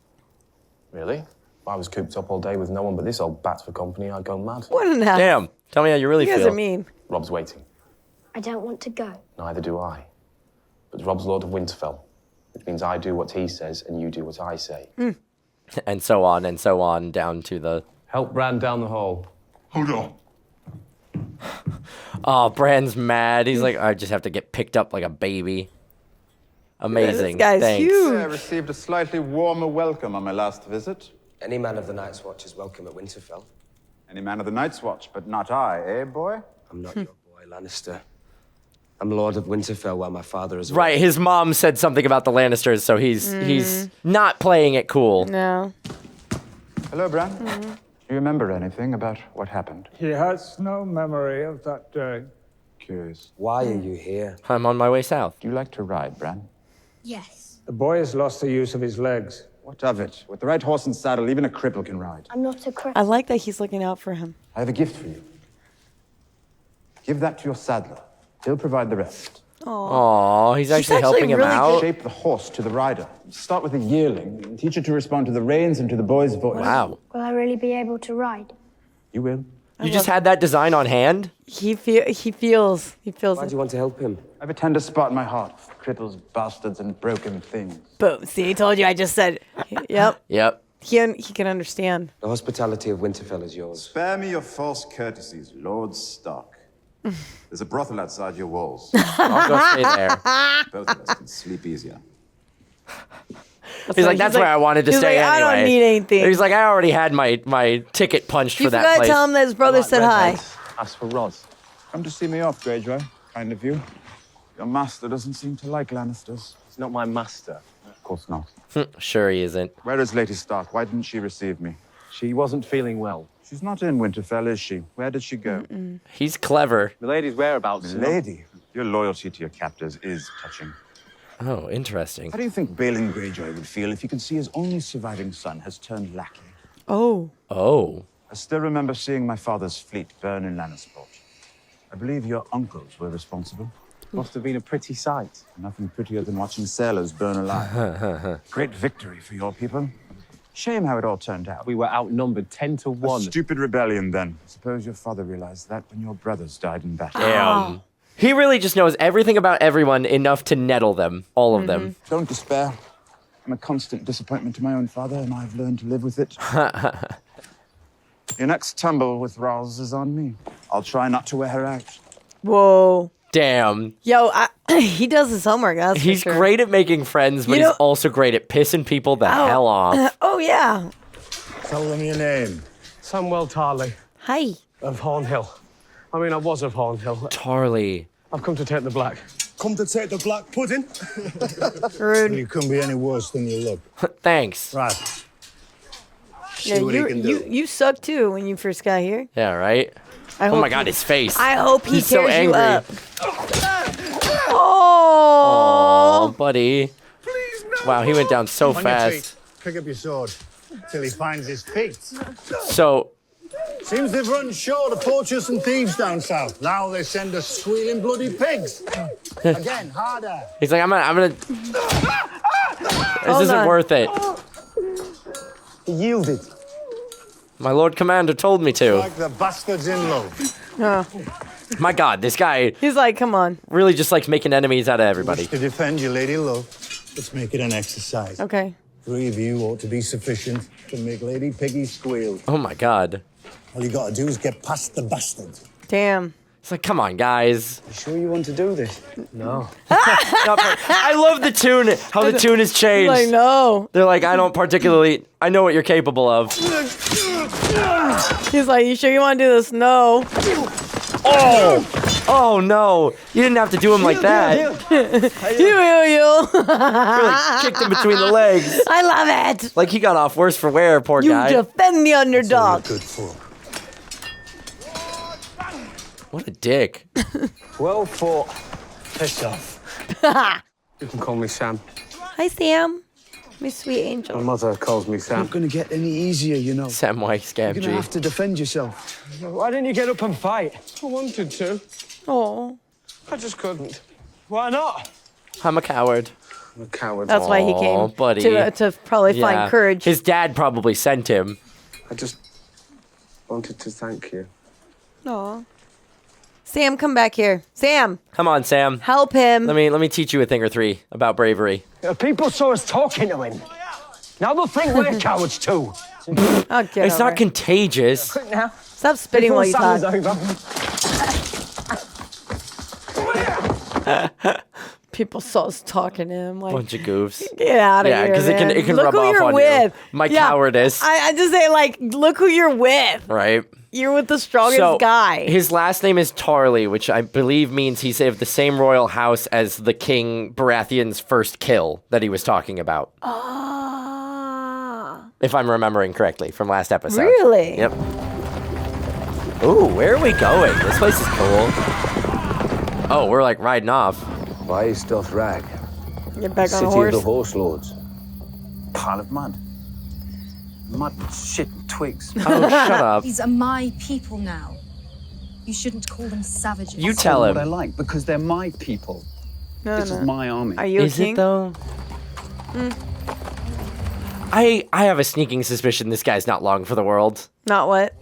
S17: Really? If I was cooped up all day with no one but this old bat for company, I'd go mad.
S1: What an ass.
S2: Damn. Tell me how you really
S1: You guys
S2: feel.
S1: are mean.
S17: Rob's waiting.
S11: I don't want to go.
S17: Neither do I. But Rob's Lord of Winterfell, which means I do what he says and you do what I say.
S2: And so on, down to the...
S17: Help Bran down the hall.
S10: Hold on.
S2: Oh, Bran's mad. He's like, I just have to get picked up like a baby. Amazing.
S1: This guy's
S2: Thanks.
S1: huge.
S10: I received a slightly warmer welcome on my last visit.
S16: Any man of the Night's Watch is welcome at Winterfell.
S10: Any man of the Night's Watch, but not I, eh, boy?
S16: I'm not your boy, Lannister. I'm Lord of Winterfell while my father is...
S2: Right, his mom said something about the Lannisters, so he's not playing it cool.
S1: No.
S10: Hello, Bran. Do you remember anything about what happened?
S23: He has no memory of that day.
S10: Curious.
S16: Why are you here?
S2: I'm on my way south.
S10: Do you like to ride, Bran?
S11: Yes.
S23: The boy has lost the use of his legs.
S10: What of it? With the right horse and saddle, even a cripple can ride.
S11: I'm not a cripple.
S1: I like that he's looking out for him.
S10: I have a gift for you. Give that to your saddler. He'll provide the rest.
S2: Aw, he's actually helping him
S1: really
S2: out.
S10: Shape the horse to the rider. Start with a yearling and teach it to respond to the reins and to the boy's voice.
S2: Wow.
S11: Will I really be able to ride?
S10: You will.
S2: You just had that design on hand?
S1: He feels
S16: Why
S1: it.
S16: do you want to help him?
S10: I have a tender spot in my heart for cripples, bastards, and broken things.
S1: Boom. See, I told you. I just said. Yep.
S2: Yep.
S1: He can understand.
S16: The hospitality of Winterfell is yours.
S10: Spare me your false courtesies, Lord Stark. There's a brothel outside your walls.
S2: I'll go stay there.
S10: Both of us can sleep easier.
S2: He's like, that's where I wanted to stay anyway.
S1: I don't need anything.
S2: He's like, I already had my ticket punched
S1: You
S2: for that
S1: forgot to
S2: place.
S1: tell him that his brother said hi.
S17: Ask for Roz.
S10: Come to see me off, Greyjoy. Kind of you. Your master doesn't seem to like Lannisters.
S17: He's not my master.
S10: Of course not.
S2: Sure he isn't.
S10: Where is Lady Stark? Why didn't she receive me?
S17: She wasn't feeling well.
S10: She's not in Winterfell, is she? Where did she go?
S2: He's clever.
S17: Milady's whereabouts.
S10: Lady, your loyalty to your captors is touching.
S2: Oh, interesting.
S10: How do you think Balin Greyjoy would feel if he could see his only surviving son has turned lackey?
S1: Oh.
S2: Oh.
S10: I still remember seeing my father's fleet burn in Lannisport. I believe your uncles were responsible.
S17: Must have been a pretty sight.
S10: Nothing prettier than watching sailors burn alive. Great victory for your people. Shame how it all turned out.
S17: We were outnumbered 10 to 1.
S10: A stupid rebellion, then. I suppose your father realized that when your brothers died in battle.
S2: Damn. He really just knows everything about everyone enough to nettle them. All of them.
S10: Don't despair. I'm a constant disappointment to my own father, and I've learned to live with it. Your next tumble with Rawls is on me. I'll try not to wear her out.
S1: Whoa.
S2: Damn.
S1: Yo, he does his homework. That's
S2: He's
S1: for sure.
S2: great at making friends, but he's also great at pissing people the hell off.
S1: Oh, yeah.
S22: Tell them your name.
S18: Samuel Tarley.
S1: Hi.
S18: Of Hornhill. I mean, I was of Hornhill.
S2: Tarley.
S18: I've come to take the black.
S22: Come to take the black pudding?
S1: Rude.
S22: You couldn't be any worse than you look.
S2: Thanks.
S22: Right.
S1: Yeah,
S22: See what he can do.
S1: you sucked too when you first got here.
S2: Yeah, right?
S1: I
S2: Oh my
S1: hope
S2: God, his face.
S1: I hope he
S2: He's so
S1: tears you
S2: angry.
S1: up. Oh.
S2: Oh, buddy. Wow, he went down so
S22: On your
S2: fast.
S22: feet. Pick up your sword till he finds his feet.
S2: So,
S22: Seems they've run short of poachers and thieves down south. Now they send us squealing bloody pigs. Again, harder.
S2: he's like, I'm gonna. This isn't worth it.
S22: He yielded.
S2: My Lord Commander told me to.
S22: Like the bastards in love.
S1: Oh.
S2: My God, this guy
S1: He's like, come on.
S2: really just likes making enemies out of everybody.
S22: Wish to defend your lady love. Let's make it an exercise.
S1: Okay.
S22: 3 of you ought to be sufficient to make Lady Piggy squeal.
S2: Oh my God.
S22: All you gotta do is get past the bastard.
S1: Damn.
S2: It's like, come on, guys.
S22: You sure you want to do this?
S18: No.
S2: I love the tune, how the tune has changed.
S1: Like, no.
S2: They're like, I know what you're capable of.
S1: He's like, you sure you want to do this? No.
S2: Oh no. You didn't have to do him like that.
S1: You.
S2: Really kicked him between the legs.
S1: I love it.
S2: Like he got off worse for wear, poor
S1: You
S2: guy.
S1: defend the underdog.
S22: Good for.
S2: What a dick.
S22: Well fought.
S18: Piss off. You can call me Sam.
S1: Hi, Sam. My sweet angel.
S18: My mother calls me Sam.
S22: Not gonna get any easier, you know.
S2: Sam White
S22: You're gonna
S2: Scamgy.
S22: have to defend yourself.
S18: Why didn't you get up and fight? I wanted to.
S1: Oh.
S18: I just couldn't. Why not?
S2: I'm a coward.
S18: I'm a coward.
S1: That's why he came
S2: buddy.
S1: to probably find courage.
S2: His dad probably sent him.
S18: I just wanted to thank you.
S1: Aw. Sam, come back here. Sam,
S2: Come on, Sam.
S1: help him.
S2: Let me teach you a thing or three about bravery.
S18: People saw us talking to him. Now they'll think we're cowards too.
S1: Oh, get
S2: It's
S1: over
S2: not
S1: it.
S2: contagious.
S18: Quick now.
S1: Stop spitting
S18: Before
S1: while you
S18: summer's
S1: talk.
S18: over.
S1: People saw us talking to him. Like,
S2: Bunch of goofs.
S1: get out of here.
S2: Yeah, because it can
S1: Look
S2: rub
S1: who
S2: off
S1: you're
S2: on
S1: with.
S2: you. My
S1: Yeah,
S2: cowardice.
S1: I just say, like, look who you're with.
S2: Right?
S1: You're with the strongest
S2: So,
S1: guy.
S2: his last name is Tarley, which I believe means he's of the same royal house as the King Baratheon's first kill that he was talking about.
S1: Ah.
S2: If I'm remembering correctly from last episode.
S1: Really?
S2: Yep. Ooh, where are we going? This place is cool. Oh, we're like riding off.
S5: Why is Dothraki?
S1: Get back on
S5: City
S1: a horse.
S5: of the Horse Lords.
S22: Pile of mud. Mud and shit and twigs.
S2: Oh, shut up.
S19: These are my people now. You shouldn't call them savages.
S2: You tell him.
S22: What I like, because they're my people.
S1: No,
S22: This
S1: no.
S22: is my army.
S1: Are you
S2: Is
S1: a king?
S2: it though?
S1: Hmm.
S2: I have a sneaking suspicion this guy's not long for the world.
S1: Not what?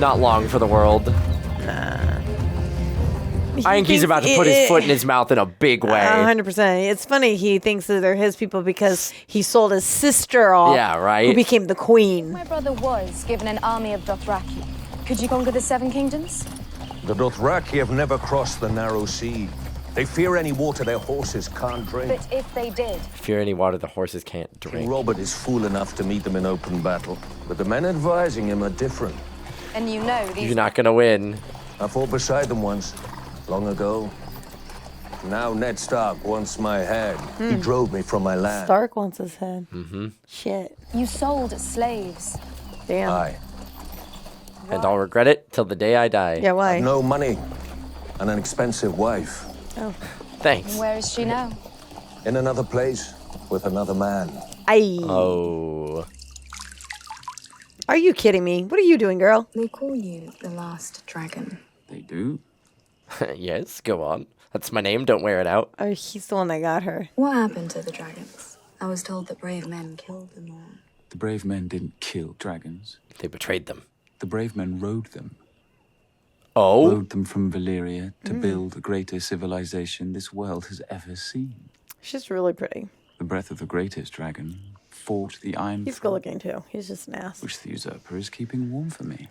S2: Not long for the world. I think he's about to put his foot in his mouth in a big way.
S1: 100%. It's funny he thinks that they're his people because he sold his sister off.
S2: Yeah, right?
S1: Who became the queen.
S8: My brother was given an army of Dothraki. Could you conquer the Seven Kingdoms?
S5: The Dothraki have never crossed the narrow sea. They fear any water their horses can't drink.
S8: But if they did,
S2: Fear any water the horses can't
S5: King
S2: drink.
S5: Robert is fool enough to meet them in open battle. But the men advising him are different.
S8: and you know these.
S2: You're not gonna win.
S5: I fought beside them once, long ago. Now Ned Stark wants my head. He drove me from my land.
S1: Stark wants his head.
S2: Mm-hmm.
S1: Shit.
S8: You sold slaves.
S1: Damn.
S5: Aye.
S2: And I'll regret it till the day I die.
S1: Yeah, why?
S5: I've no money and an expensive wife.
S1: Oh.
S2: Thanks.
S8: Where is she now?
S5: In another place with another man.
S1: Aye.
S2: Oh.
S1: Are you kidding me? What are you doing, girl?
S12: They call you the last dragon.
S4: They do?
S2: Yes, go on. That's my name. Don't wear it out.
S1: Oh, he's the one that got her.
S12: What happened to the dragons? I was told that brave men killed them all.
S4: The brave men didn't kill dragons.
S2: They betrayed them.
S4: The brave men rode them.
S2: Oh?
S4: Rode them from Valyria to build the greatest civilization this world has ever seen.
S1: She's really pretty.
S4: The breath of the greatest dragon fought the Iron
S1: He's good looking too. He's just an ass.
S4: which the usurper is keeping warm for me.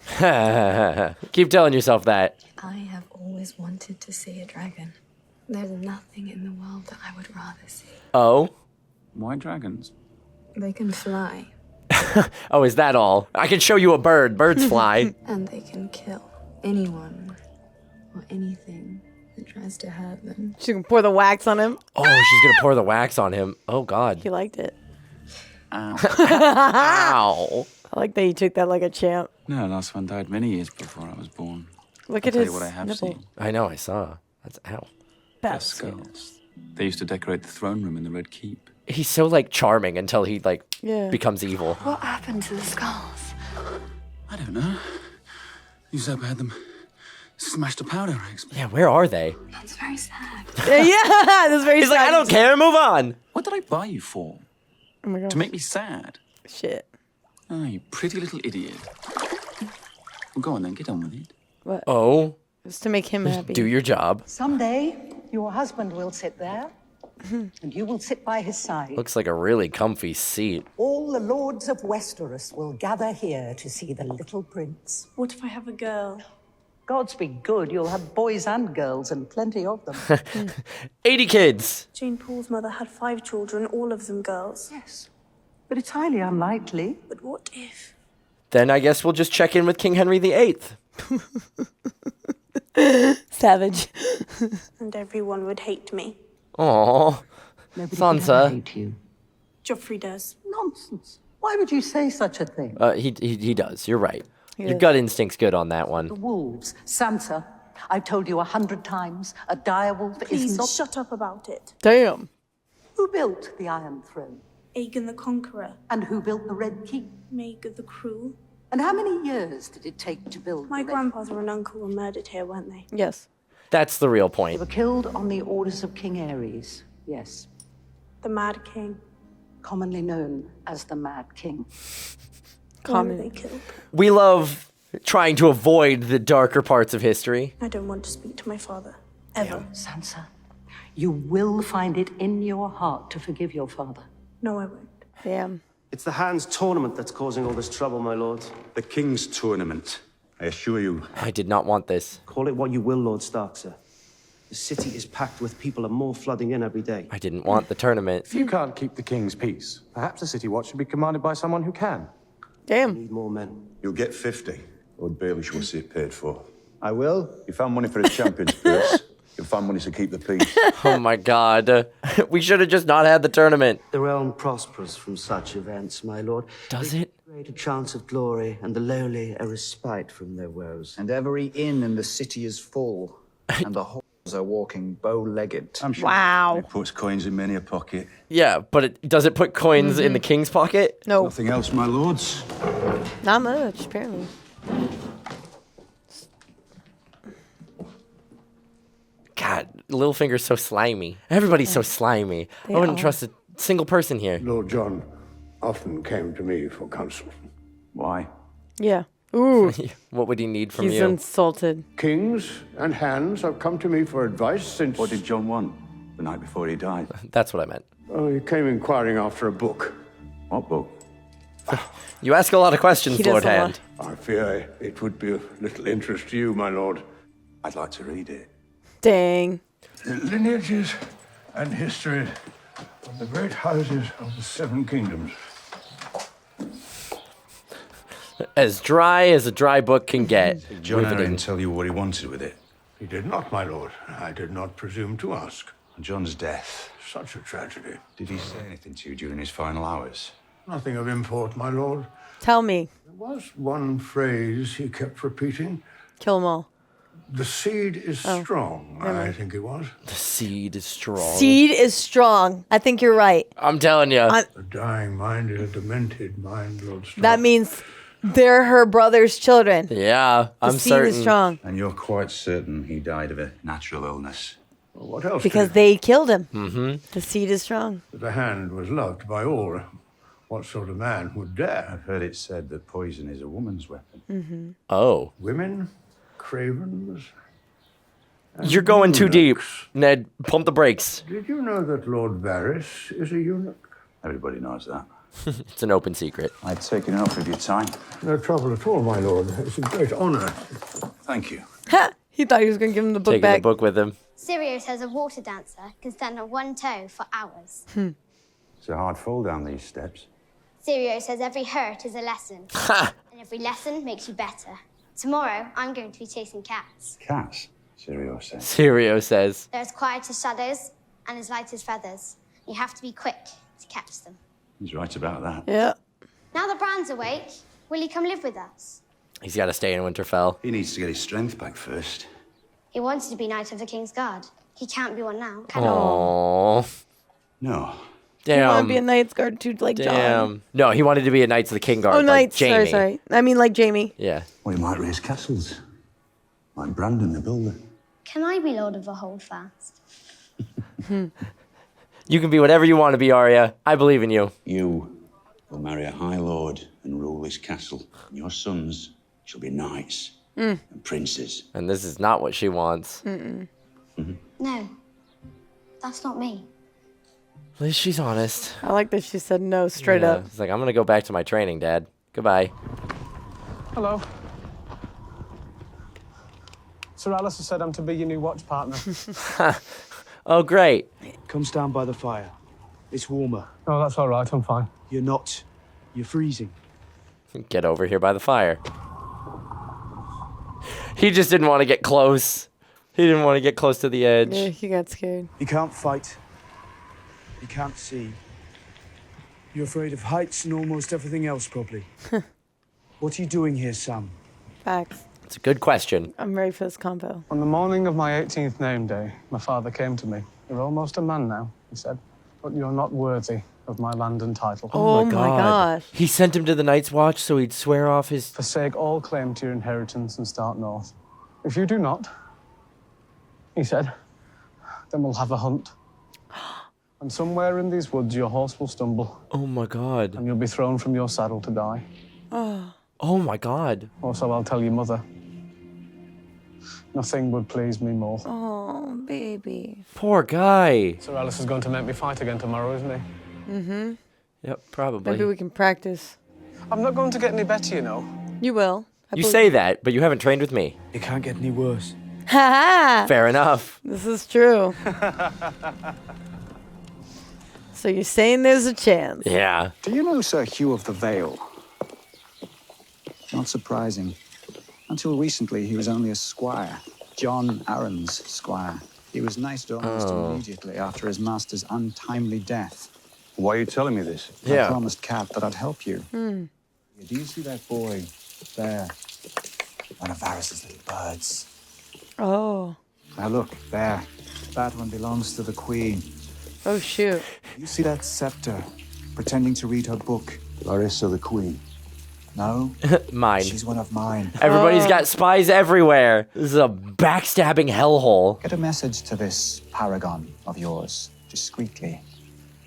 S2: Keep telling yourself that.
S12: I have always wanted to see a dragon. There's nothing in the world that I would rather see.
S2: Oh?
S4: Why dragons?
S12: They can fly,
S2: Oh, is that all? I can show you a bird. Birds fly.
S12: and they can kill anyone or anything that tries to hurt them.
S1: She can pour the wax on him.
S2: Oh, she's going to pour the wax on him. Oh, God.
S1: He liked it.
S4: Ow.
S2: Ow.
S1: I like that he took that like a champ.
S4: No, last one died many years before I was born.
S1: Look
S4: I'll
S1: at
S4: tell
S1: his
S4: you what I have
S1: nipple.
S4: seen.
S2: I know, I saw. That's ow.
S4: Their
S1: That's
S4: skulls. They used to decorate the throne room in the Red Keep.
S2: He's so, like, charming until he, like,
S1: Yeah.
S2: becomes evil.
S12: What happened to the skulls?
S4: I don't know. Usurper had them smashed to powder, I expect.
S2: Yeah, where are they?
S12: That's very sad.
S1: Yeah, that's very
S2: He's like, I don't care. Move on.
S4: What did I buy you for?
S1: Oh my gosh.
S4: To make me sad?
S1: Shit.
S4: Oh, you pretty little idiot. Well, go on then, get on with it.
S1: What?
S2: Oh?
S1: Just to make him happy.
S2: Do your job.
S14: Someday, your husband will sit there, and you will sit by his side.
S2: Looks like a really comfy seat.
S14: All the lords of Westeros will gather here to see the little prince.
S19: What if I have a girl?
S14: Gods be good, you'll have boys and girls, and plenty of them.
S2: 80 kids.
S19: Jane Paul's mother had 5 children, all of them girls.
S14: Yes, but it's highly unlikely.
S19: But what if?
S2: Then I guess we'll just check in with King Henry VIII.
S1: Savage.
S19: And everyone would hate me.
S2: Aww.
S14: Nobody can ever
S2: Sansa.
S14: hate you.
S19: Joffrey does.
S14: Nonsense. Why would you say such a thing?
S2: He does. You're right. Your
S1: is.
S2: gut instinct's good on that one.
S14: The wolves. Sansa, I've told you 100 times, a direwolf is
S19: Please
S14: not...
S19: shut up about it.
S1: Damn.
S14: Who built the Iron Throne?
S19: Aegon the Conqueror.
S14: And who built the Red Keep?
S19: Maegor the Cruel.
S14: And how many years did it take to build
S19: My
S14: the Red
S19: grandfather and uncle were murdered here, weren't they?
S1: Yes.
S2: That's the real
S14: They
S2: point.
S14: were killed on the orders of King Ares, yes.
S19: The Mad King.
S14: Commonly known as the Mad King.
S19: When were they killed?
S2: We love trying to avoid the darker parts of history.
S19: I don't want to speak to my father. Ever.
S14: Sansa, you will find it in your heart to forgive your father.
S19: No, I won't.
S1: Damn.
S18: It's the Hand's tournament that's causing all this trouble, my lord.
S4: The King's tournament. I assure you.
S2: I did not want this.
S18: Call it what you will, Lord Stark, sir. The city is packed with people and more flooding in every day.
S2: I didn't want the tournament.
S17: If you can't keep the king's peace, perhaps the city watch should be commanded by someone who can.
S1: Damn.
S18: Need more men.
S4: You'll get 50. Lord Baelish will see it paid for.
S10: I will.
S4: You found money for the champion's purse. You'll find money to keep the peace.
S2: Oh my god. We should have just not had the tournament.
S18: The realm prospers from such events, my lord.
S2: Does it?
S18: Great a chance of glory, and the lowly a respite from their woes.
S10: And every inn in the city is full, and the whores are walking bow-legged.
S4: I'm sure
S1: Wow.
S4: it puts coins in many a pocket.
S2: Yeah, but does it put coins in the king's pocket?
S1: No.
S4: Nothing else, my lords.
S1: Not much, apparently.
S2: God, Littlefinger's so slimy. Everybody's so slimy.
S1: They
S2: I wouldn't
S1: are.
S2: trust a single person here.
S21: Lord John often came to me for counsel.
S4: Why?
S1: Yeah. Ooh.
S2: What would he need from
S1: He's
S2: you?
S1: insulted.
S21: Kings and hands have come to me for advice since...
S4: What did John want the night before he died?
S2: That's what I meant.
S21: Oh, he came inquiring after a book.
S4: What book?
S2: You ask a lot of questions,
S1: He does
S2: Lord
S1: a lot.
S2: Hand.
S21: I fear it would be of little interest to you, my lord.
S4: I'd like to read it.
S1: Dang.
S22: The lineages and history of the great houses of the Seven Kingdoms.
S2: As dry as a dry book can get.
S4: John
S2: Riveting.
S4: didn't tell you what he wanted with it.
S21: He did not, my lord. I did not presume to ask.
S4: On John's death,
S21: Such a tragedy.
S4: did he say anything to you during his final hours?
S21: Nothing of import, my lord.
S1: Tell me.
S21: There was one phrase he kept repeating.
S1: Kill them all.
S21: The seed is strong, I think it was.
S2: The seed is strong.
S1: Seed is strong. I think you're right.
S2: I'm telling you.
S21: The dying mind is a demented mind, Lord Stark.
S1: That means They're her brother's children.
S2: Yeah,
S1: The
S2: I'm
S1: seed
S2: certain.
S1: is strong.
S4: And you're quite certain he died of a natural illness?
S10: Well, what else?
S1: Because they killed him.
S2: Mm-hmm.
S1: The seed is strong.
S23: The hand was loved by all. What sort of man would dare?
S4: I've heard it said that poison is a woman's weapon.
S1: Mm-hmm.
S2: Oh.
S23: Women, cravens. and
S2: You're going too deep,
S23: eunuchs.
S2: Ned. Pump the brakes.
S23: Did you know that Lord Varys is a eunuch?
S4: Everybody knows that.
S2: It's an open secret.
S4: I've taken enough of your time.
S23: No trouble at all, my lord. It's a great honor.
S4: Thank you.
S1: Ha! He thought he was going to give him the book
S2: Taking
S1: back.
S2: the book with him.
S15: Sirio says a water dancer can stand on one toe for hours.
S4: It's a hard fall down these steps.
S15: Sirio says every hurt is a lesson. And every lesson makes you better. Tomorrow, I'm going to be chasing cats.
S4: Cats, Sirio says.
S2: Sirio says.
S15: They're as quiet as shadows and as light as feathers. You have to be quick to catch them.
S4: He's right about that.
S1: Yeah.
S15: Now that Bran's awake, will he come live with us?
S2: He's got to stay in Winterfell.
S4: He needs to get his strength back first.
S15: He wanted to be Knight of the King's Guard. He can't be one now, can he?
S2: Aww.
S4: No.
S1: You want to
S2: Damn.
S1: be a Knight's Guard too, like John.
S2: Damn. No, he wanted to be a Knights of the King Guard.
S1: Oh,
S2: like
S1: Knights.
S2: Jaime.
S1: Sorry. I mean, like Jamie.
S2: Yeah.
S4: Well, he might raise castles. Like Brandon the Builder.
S15: Can I be Lord of the Holdfast?
S2: You can be whatever you want to be, Arya. I believe in you.
S4: You will marry a High Lord and rule this castle. And your sons shall be knights and princes.
S2: And this is not what she wants.
S15: No, that's not me.
S2: At least she's honest.
S1: I like that she said no straight
S2: Yeah.
S1: up.
S2: It's like, I'm going to go back to my training, Dad. Goodbye.
S17: Hello. Sir Alistair said I'm to be your new watch partner.
S2: Oh, great.
S13: Come stand by the fire. It's warmer.
S17: Oh, that's all right. I'm fine.
S13: You're not. You're freezing.
S2: Get over here by the fire. He just didn't want to get close. He didn't want to get close to the edge.
S1: Yeah, he got scared.
S13: You can't fight. You can't see. You're afraid of heights and almost everything else, probably. What are you doing here, Sam?
S1: Facts.
S2: It's a good question.
S1: I'm ready for this convo.
S17: On the morning of my 18th name day, my father came to me. You're almost a man now, he said, but you're not worthy of my land and title.
S1: Oh my gosh.
S2: He sent him to the Night's Watch so he'd swear off his...
S17: Forsake all claim to your inheritance and start north. If you do not, he said, then we'll have a hunt. And somewhere in these woods, your horse will stumble.
S2: Oh my God.
S17: And you'll be thrown from your saddle to die.
S2: Oh my God.
S17: Or so I'll tell your mother. Nothing would please me more.
S1: Oh, baby.
S2: Poor guy.
S17: Sir Alice is going to make me fight again tomorrow, isn't he?
S1: Mm-hmm.
S2: Yep, probably.
S1: Maybe we can practice.
S17: I'm not going to get any better, you know.
S1: You will.
S2: You say that, but you haven't trained with me.
S13: It can't get any worse.
S1: Ha ha!
S2: Fair enough.
S1: This is true. So you're saying there's a chance?
S2: Yeah.
S7: Do you know Sir Hugh of the Vale? Not surprising. Until recently, he was only a squire. John Arryn's squire. He was knighted almost immediately after his master's untimely death.
S4: Why are you telling me this?
S7: I promised Cat that I'd help you.
S1: Hmm.
S7: Do you see that boy there? One of Varys' little birds.
S1: Oh.
S7: Now look, there. That one belongs to the Queen.
S1: Oh, shoot.
S7: You see that scepter? Pretending to read her book.
S4: Larissa the Queen.
S7: No?
S2: Mine.
S7: She's one of mine.
S2: Everybody's got spies everywhere. This is a backstabbing hellhole.
S7: Get a message to this paragon of yours, discreetly.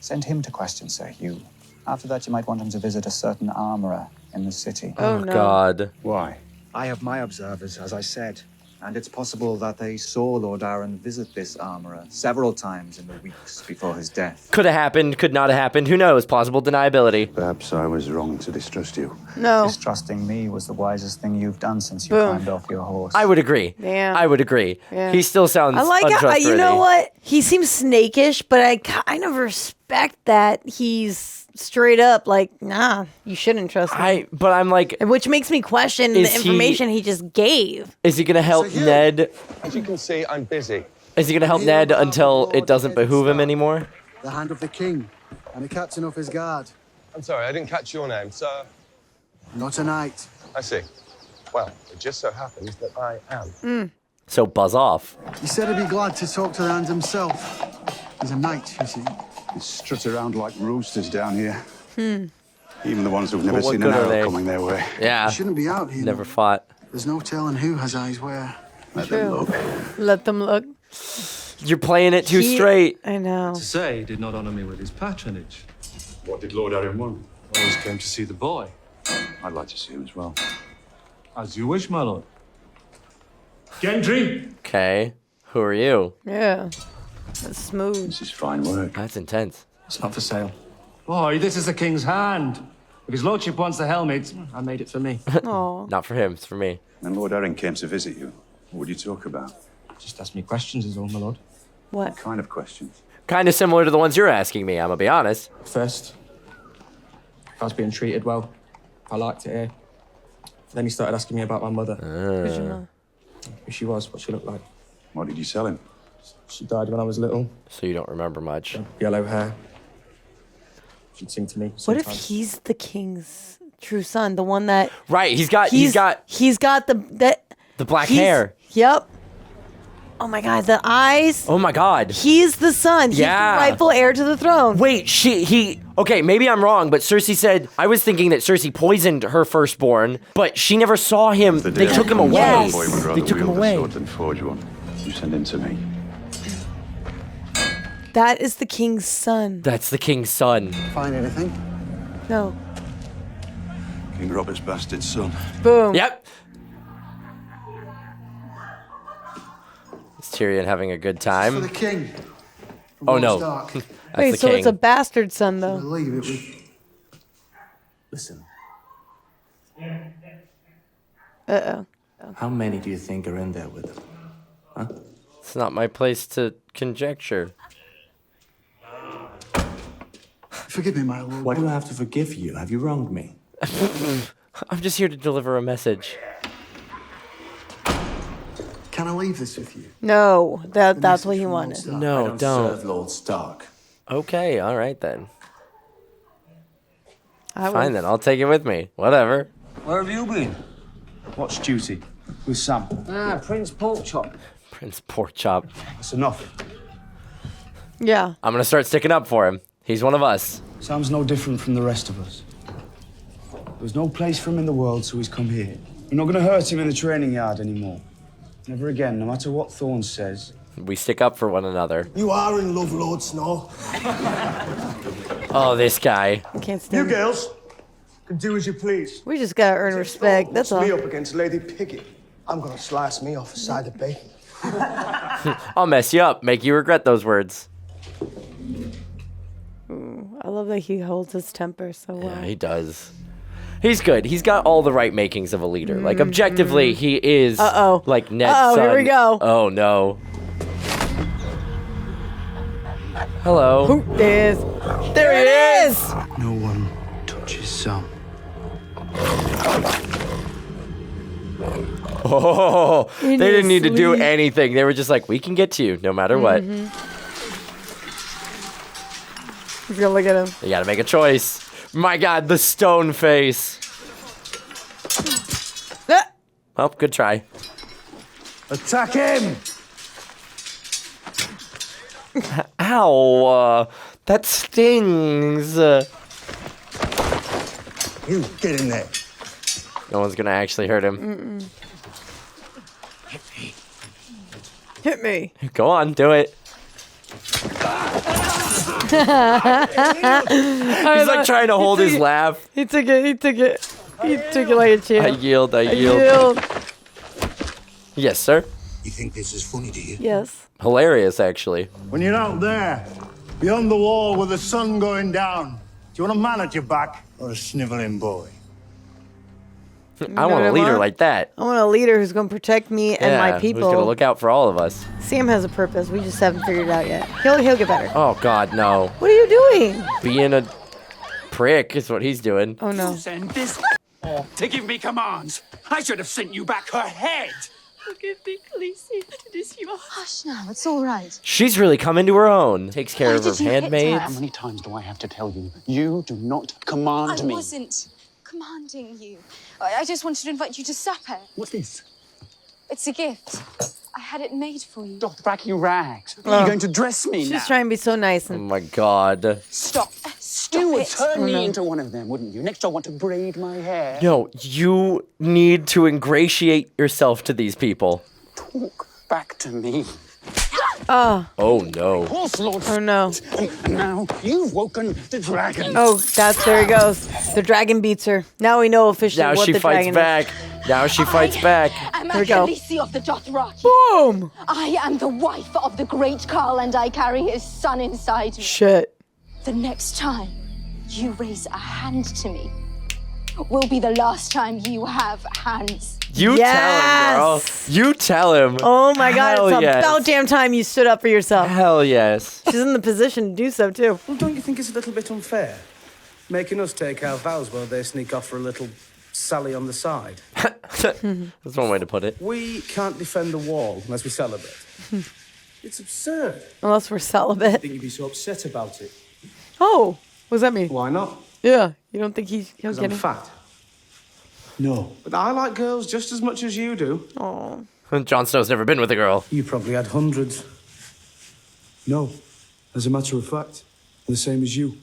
S7: Send him to question Sir Hugh. After that, you might want him to visit a certain armorer in the city.
S1: Oh, no.
S2: God.
S4: Why?
S7: I have my observers, as I said. And it's possible that they saw Lord Arryn visit this armorer several times in the weeks before his death.
S2: Could have happened, could not have happened. Who knows? Possible deniability.
S4: Perhaps I was wrong to distrust you.
S1: No.
S7: Distrusting me was the wisest thing you've done since you
S1: Boom.
S7: climbed off your horse.
S2: I would agree.
S1: Damn.
S2: I would agree.
S1: Yeah.
S2: He still sounds
S1: I like how,
S2: untrustworthy.
S1: you know what? He seems snakish, but I kind of respect that he's straight up like, nah, you shouldn't trust me.
S2: But I'm like...
S1: Which makes me question the
S2: Is
S1: information he just gave.
S2: Is he going to help Ned?
S17: As you can see, I'm busy.
S2: Is he going to help Ned until it doesn't behoove him anymore?
S22: The hand of the king and the captain of his guard.
S17: I'm sorry, I didn't catch your name, sir.
S22: Not a knight.
S17: I see. Well, it just so happens that I am.
S2: So buzz off.
S22: He said he'd be glad to talk to the hand himself. He's a knight, you see.
S4: They strut around like roosters down here.
S10: Even the ones who've never
S2: But what
S10: seen an
S2: good are
S10: arrow
S2: they?
S10: coming their way.
S2: Yeah.
S13: You shouldn't be out here.
S2: Never fought.
S13: There's no telling who has eyes where.
S10: Let them look.
S1: Let them look.
S2: You're playing it too straight.
S1: I know.
S6: To say he did not honour me with his patronage.
S10: What did Lord Arryn want?
S6: Always came to see the boy.
S10: I'd like to see him as well.
S6: As you wish, my lord. Gendry!
S2: Okay. Who are you?
S1: Yeah. That's smooth.
S10: This is fine work.
S2: That's intense.
S6: It's not for sale. Boy, this is the king's hand. If his lordship wants the helmet, I made it for me.
S1: Oh.
S2: Not for him, it's for me.
S10: When Lord Arryn came to visit you, what would you talk about?
S6: Just ask me questions is all, my lord.
S1: What?
S10: What kind of questions?
S2: Kind of similar to the ones you're asking me, I'm gonna be honest.
S6: First, if I was being treated well, I liked it here. Then he started asking me about my mother. Who she was, what she looked like.
S10: What did you sell him?
S6: She died when I was little.
S2: So you don't remember much.
S6: Yellow hair. She'd sing to me
S1: What if
S6: sometimes.
S1: he's the king's true son? The one that
S2: Right, he's got
S1: the
S2: black hair.
S1: Yep. Oh my God, the eyes.
S2: Oh my God.
S1: He's the son. He's
S2: Yeah.
S1: the rightful heir to the throne.
S2: Wait, okay, maybe I'm wrong, but Cersei said, I was thinking that Cersei poisoned her firstborn, but she never saw him. They took him away.
S1: Yes.
S10: Boy would rather
S2: They took him
S10: wield a
S2: away.
S10: sword than forge one. You send him to me.
S1: That is the king's son.
S2: That's the king's son.
S13: Find anything?
S1: No.
S10: King Robert's bastard son.
S1: Boom.
S2: Yep. Is Tyrion having a good
S13: For
S2: time?
S13: the king. From
S2: Oh
S13: Robb
S2: no.
S13: Stark.
S2: That's
S1: Wait,
S2: the
S1: so
S2: king.
S1: it's a bastard son though.
S13: Believe it was.
S9: Listen,
S1: Uh-oh.
S9: how many do you think are in there with him? Huh?
S2: It's not my place to conjecture.
S13: Forgive me, my lord.
S9: Why do I have to forgive you? Have you wronged me?
S2: I'm just here to deliver a message.
S13: Can I leave this with you?
S1: No, that's what he wanted.
S2: No,
S9: I don't
S2: don't.
S9: serve Lord Stark.
S2: Okay, all right then.
S1: I
S2: Fine then, I'll take it with me. Whatever.
S9: Where have you been?
S13: What's duty? With Sam.
S9: Prince Porkchop.
S2: Prince Porkchop.
S13: That's enough.
S1: Yeah.
S2: I'm gonna start sticking up for him. He's one of us.
S13: Sam's no different from the rest of us. There's no place for him in the world, so he's come here. We're not going to hurt him in the training yard anymore. Never again, no matter what Thorne says.
S2: We stick up for one another.
S22: You are in love, Lord Snow.
S2: Oh, this guy.
S1: I can't stand
S22: You girls can do as you please.
S1: We just gotta earn respect. That's all.
S22: Me up against Lady Piggy. I'm gonna slice me off a side of bacon.
S2: I'll mess you up, make you regret those words.
S1: I love that he holds his temper so well.
S2: Yeah, he does. He's good. He's got all the right makings of a leader. Like, objectively, he is like Ned's son.
S1: Here we go.
S2: Oh, no. Hello.
S1: Who is? There it is!
S13: No one touches Sam.
S2: Oh, they
S1: In
S2: didn't
S1: his
S2: need to do
S1: sleep.
S2: anything. They were just like, we can get to you no matter what.
S1: He's gonna look at him.
S2: You gotta make a choice. My God, the stone face. Oh, good try.
S22: Attack him!
S2: Ow, that stings.
S22: You get in there.
S2: No one's gonna actually hurt him.
S1: Hit me.
S2: Go on, do it. He's like trying to hold his laugh.
S1: He took it. He took it. He took it like a champ.
S2: I yield. I yield. Yes, sir.
S22: You think this is funny, do you?
S1: Yes.
S2: Hilarious, actually.
S22: When you're out there, beyond the wall with the sun going down, do you want a man at your back or a sniveling boy?
S2: I want a leader like that.
S1: I want a leader who's gonna protect me and my people.
S2: Who's gonna look out for all of us.
S1: Sam has a purpose. We just haven't figured it out yet. He'll get better.
S2: Oh God, no.
S1: What are you doing?
S2: Being a prick is what he's doing.
S1: Oh no.
S20: Send this to give me commands. I should have sent you back her head.
S8: Forgive me, Khaleesi. It is yours. Hush now, it's all right.
S2: She's really come into her own. Takes care of her
S8: did you hit
S2: handmaids.
S8: her?
S20: How many times do I have to tell you? You do not command
S8: I
S20: me.
S8: wasn't commanding you. I just wanted to invite you to supper.
S20: What's this?
S8: It's a gift. I had it made for you.
S20: Dothraki rags. Are you going to dress me
S1: She's
S20: now?
S1: trying to be so nice.
S2: Oh
S1: And
S2: my God.
S8: Stop.
S3: You would turn me into one of them, wouldn't you? Next, I want to braid my hair.
S2: No, you need to ingratiate yourself to these people.
S3: Talk back to me.
S2: Oh no.
S1: Oh no.
S3: And now you've woken the dragon.
S1: Oh, there he goes. The dragon beats her. Now we know officially
S2: Now
S1: what
S2: she
S1: the
S2: fights
S1: dragon
S2: back. Now she fights back.
S8: I'm
S1: Here we go.
S8: Khaleesi of the Dothraki.
S1: Boom!
S8: I am the wife of the great Khal, and I carry his son inside me.
S1: Shit.
S8: The next time you raise a hand to me will be the last time you have hands.
S2: You tell him, girl. You tell him.
S1: Oh my God,
S2: Hell
S1: it's
S2: yes.
S1: about damn time you stood up for yourself.
S2: Hell yes.
S1: She's in the position to do so too.
S6: Well, don't you think it's a little bit unfair? Making us take our vows while they sneak off for a little sally on the side.
S2: That's one way to put it.
S6: We can't defend the wall unless we celebrate. It's absurd.
S1: Unless we're celibate.
S6: I think you'd be so upset about it.
S1: Oh, what does that mean?
S6: Why not?
S1: Yeah, you don't think he'll
S6: Because
S1: get
S6: I'm
S1: it?
S6: fat.
S13: No.
S6: But I like girls just as much as you do.
S1: Oh.
S2: Jon Snow's never been with a girl.
S6: You probably had hundreds.
S13: No. As a matter of fact, the same as you.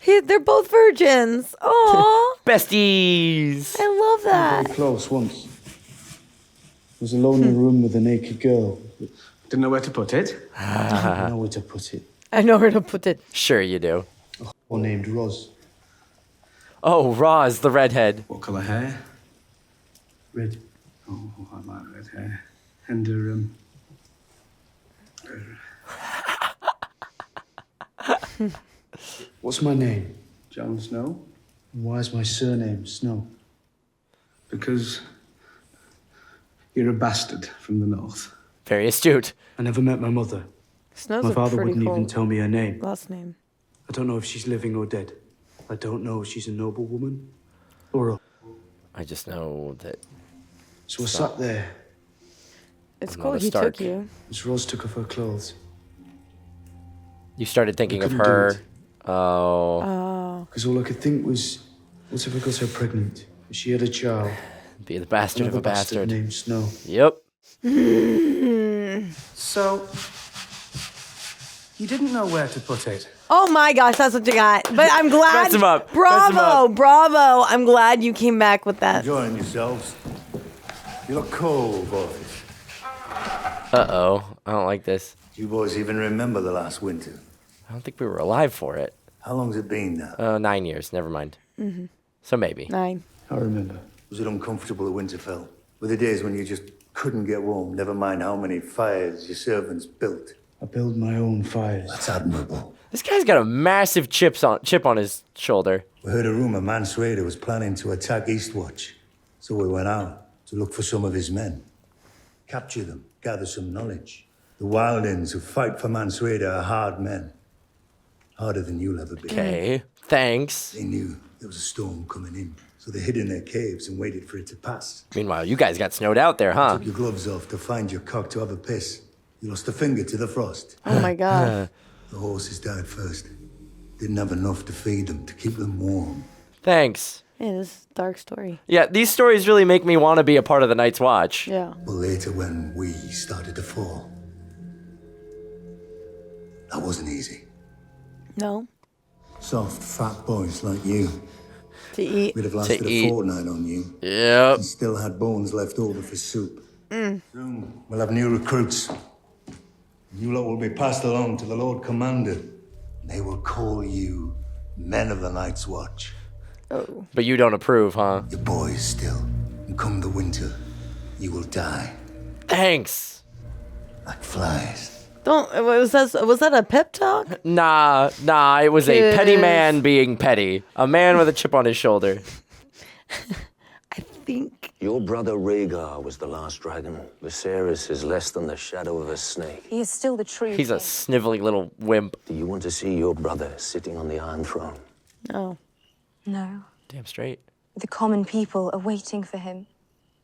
S1: They're both virgins. Aw.
S2: Besties.
S1: I love that.
S13: Very close once. I was alone in a room with a naked girl.
S6: Didn't know where to put it.
S13: I don't know where to put it.
S1: I know where to put it.
S2: Sure you do.
S13: One named Roz.
S2: Oh, Roz, the redhead.
S6: What colour hair?
S13: Red.
S6: Oh, I like red hair. And
S13: What's my name?
S6: Jon Snow?
S13: Why is my surname Snow?
S6: Because you're a bastard from the north.
S2: Very astute.
S13: I never met my mother.
S1: Snow's
S13: My
S1: a
S13: father
S1: pretty
S13: wouldn't
S1: cool
S13: even tell me her name.
S1: last name.
S13: I don't know if she's living or dead. I don't know if she's a noble woman or a...
S2: I just know that.
S13: So I sat there
S1: It's
S2: I'm
S1: cool
S2: not a
S1: he
S2: Stark.
S1: took you.
S13: as Roz took off her clothes.
S2: You started thinking of
S13: couldn't do
S2: her.
S13: it.
S2: Oh.
S1: Oh.
S13: Because all I could think was, what if I got her pregnant? She had a child.
S2: Be the bastard of
S13: Another
S2: a bastard.
S13: named Snow.
S2: Yep.
S6: So, you didn't know where to put it.
S1: Oh my gosh, that's what you got. But I'm glad.
S2: Mess him up.
S1: Bravo,
S2: Mess him up.
S1: bravo. I'm glad you came back with that.
S21: Enjoying yourselves. You look cold, boys.
S2: Uh-oh. I don't like this.
S21: Do you boys even remember the last winter?
S2: I don't think we were alive for it.
S21: How long's it been now?
S2: 9 years. Never mind.
S1: Mm-hmm.
S2: So maybe.
S1: 9.
S13: I remember.
S21: Was it uncomfortable at Winterfell? Were there days when you just couldn't get warm, never mind how many fires your servants built?
S13: I build my own fires.
S21: That's admirable.
S2: This guy's got a massive chip on his shoulder.
S21: We heard a rumor Mance Rayder was planning to attack Eastwatch. So we went out to look for some of his men. Capture them, gather some knowledge. The wildlings who fight for Mance Rayder are hard men. Harder than you'll ever be.
S2: Okay, thanks.
S21: They knew there was a storm coming in, so they hid in their caves and waited for it to pass.
S2: Meanwhile, you guys got snowed out there, huh?
S21: Took your gloves off to find your cock to have a piss. You lost a finger to the frost.
S1: Oh my God.
S21: The horses died first. Didn't have enough to feed them, to keep them warm.
S2: Thanks.
S1: Yeah, this is a dark story.
S2: Yeah, these stories really make me want to be a part of the Night's Watch.
S1: Yeah.
S21: But later when we started to fall, that wasn't easy.
S1: No.
S21: Soft, fat boys like you.
S1: To eat.
S21: We'd have lasted a fortnight on you.
S2: Yep.
S21: And still had bones left over for soup.
S1: Mm.
S21: Soon we'll have new recruits. You lot will be passed along to the Lord Commander. They will call you Men of the Night's Watch.
S1: Oh.
S2: But you don't approve, huh?
S21: Your boys still. And come the winter, you will die.
S2: Thanks.
S21: Like flies.
S1: Don't. Was that a pep talk?
S2: Nah. It was a petty man being petty. A man with a chip on his shoulder.
S1: I think.
S5: Your brother Rhaegar was the last dragon. Viserys is less than the shadow of a snake.
S8: He is still the true
S2: He's a sniveling little wimp.
S5: Do you want to see your brother sitting on the Iron Throne?
S1: No.
S8: No.
S2: Damn straight.
S8: The common people are waiting for him.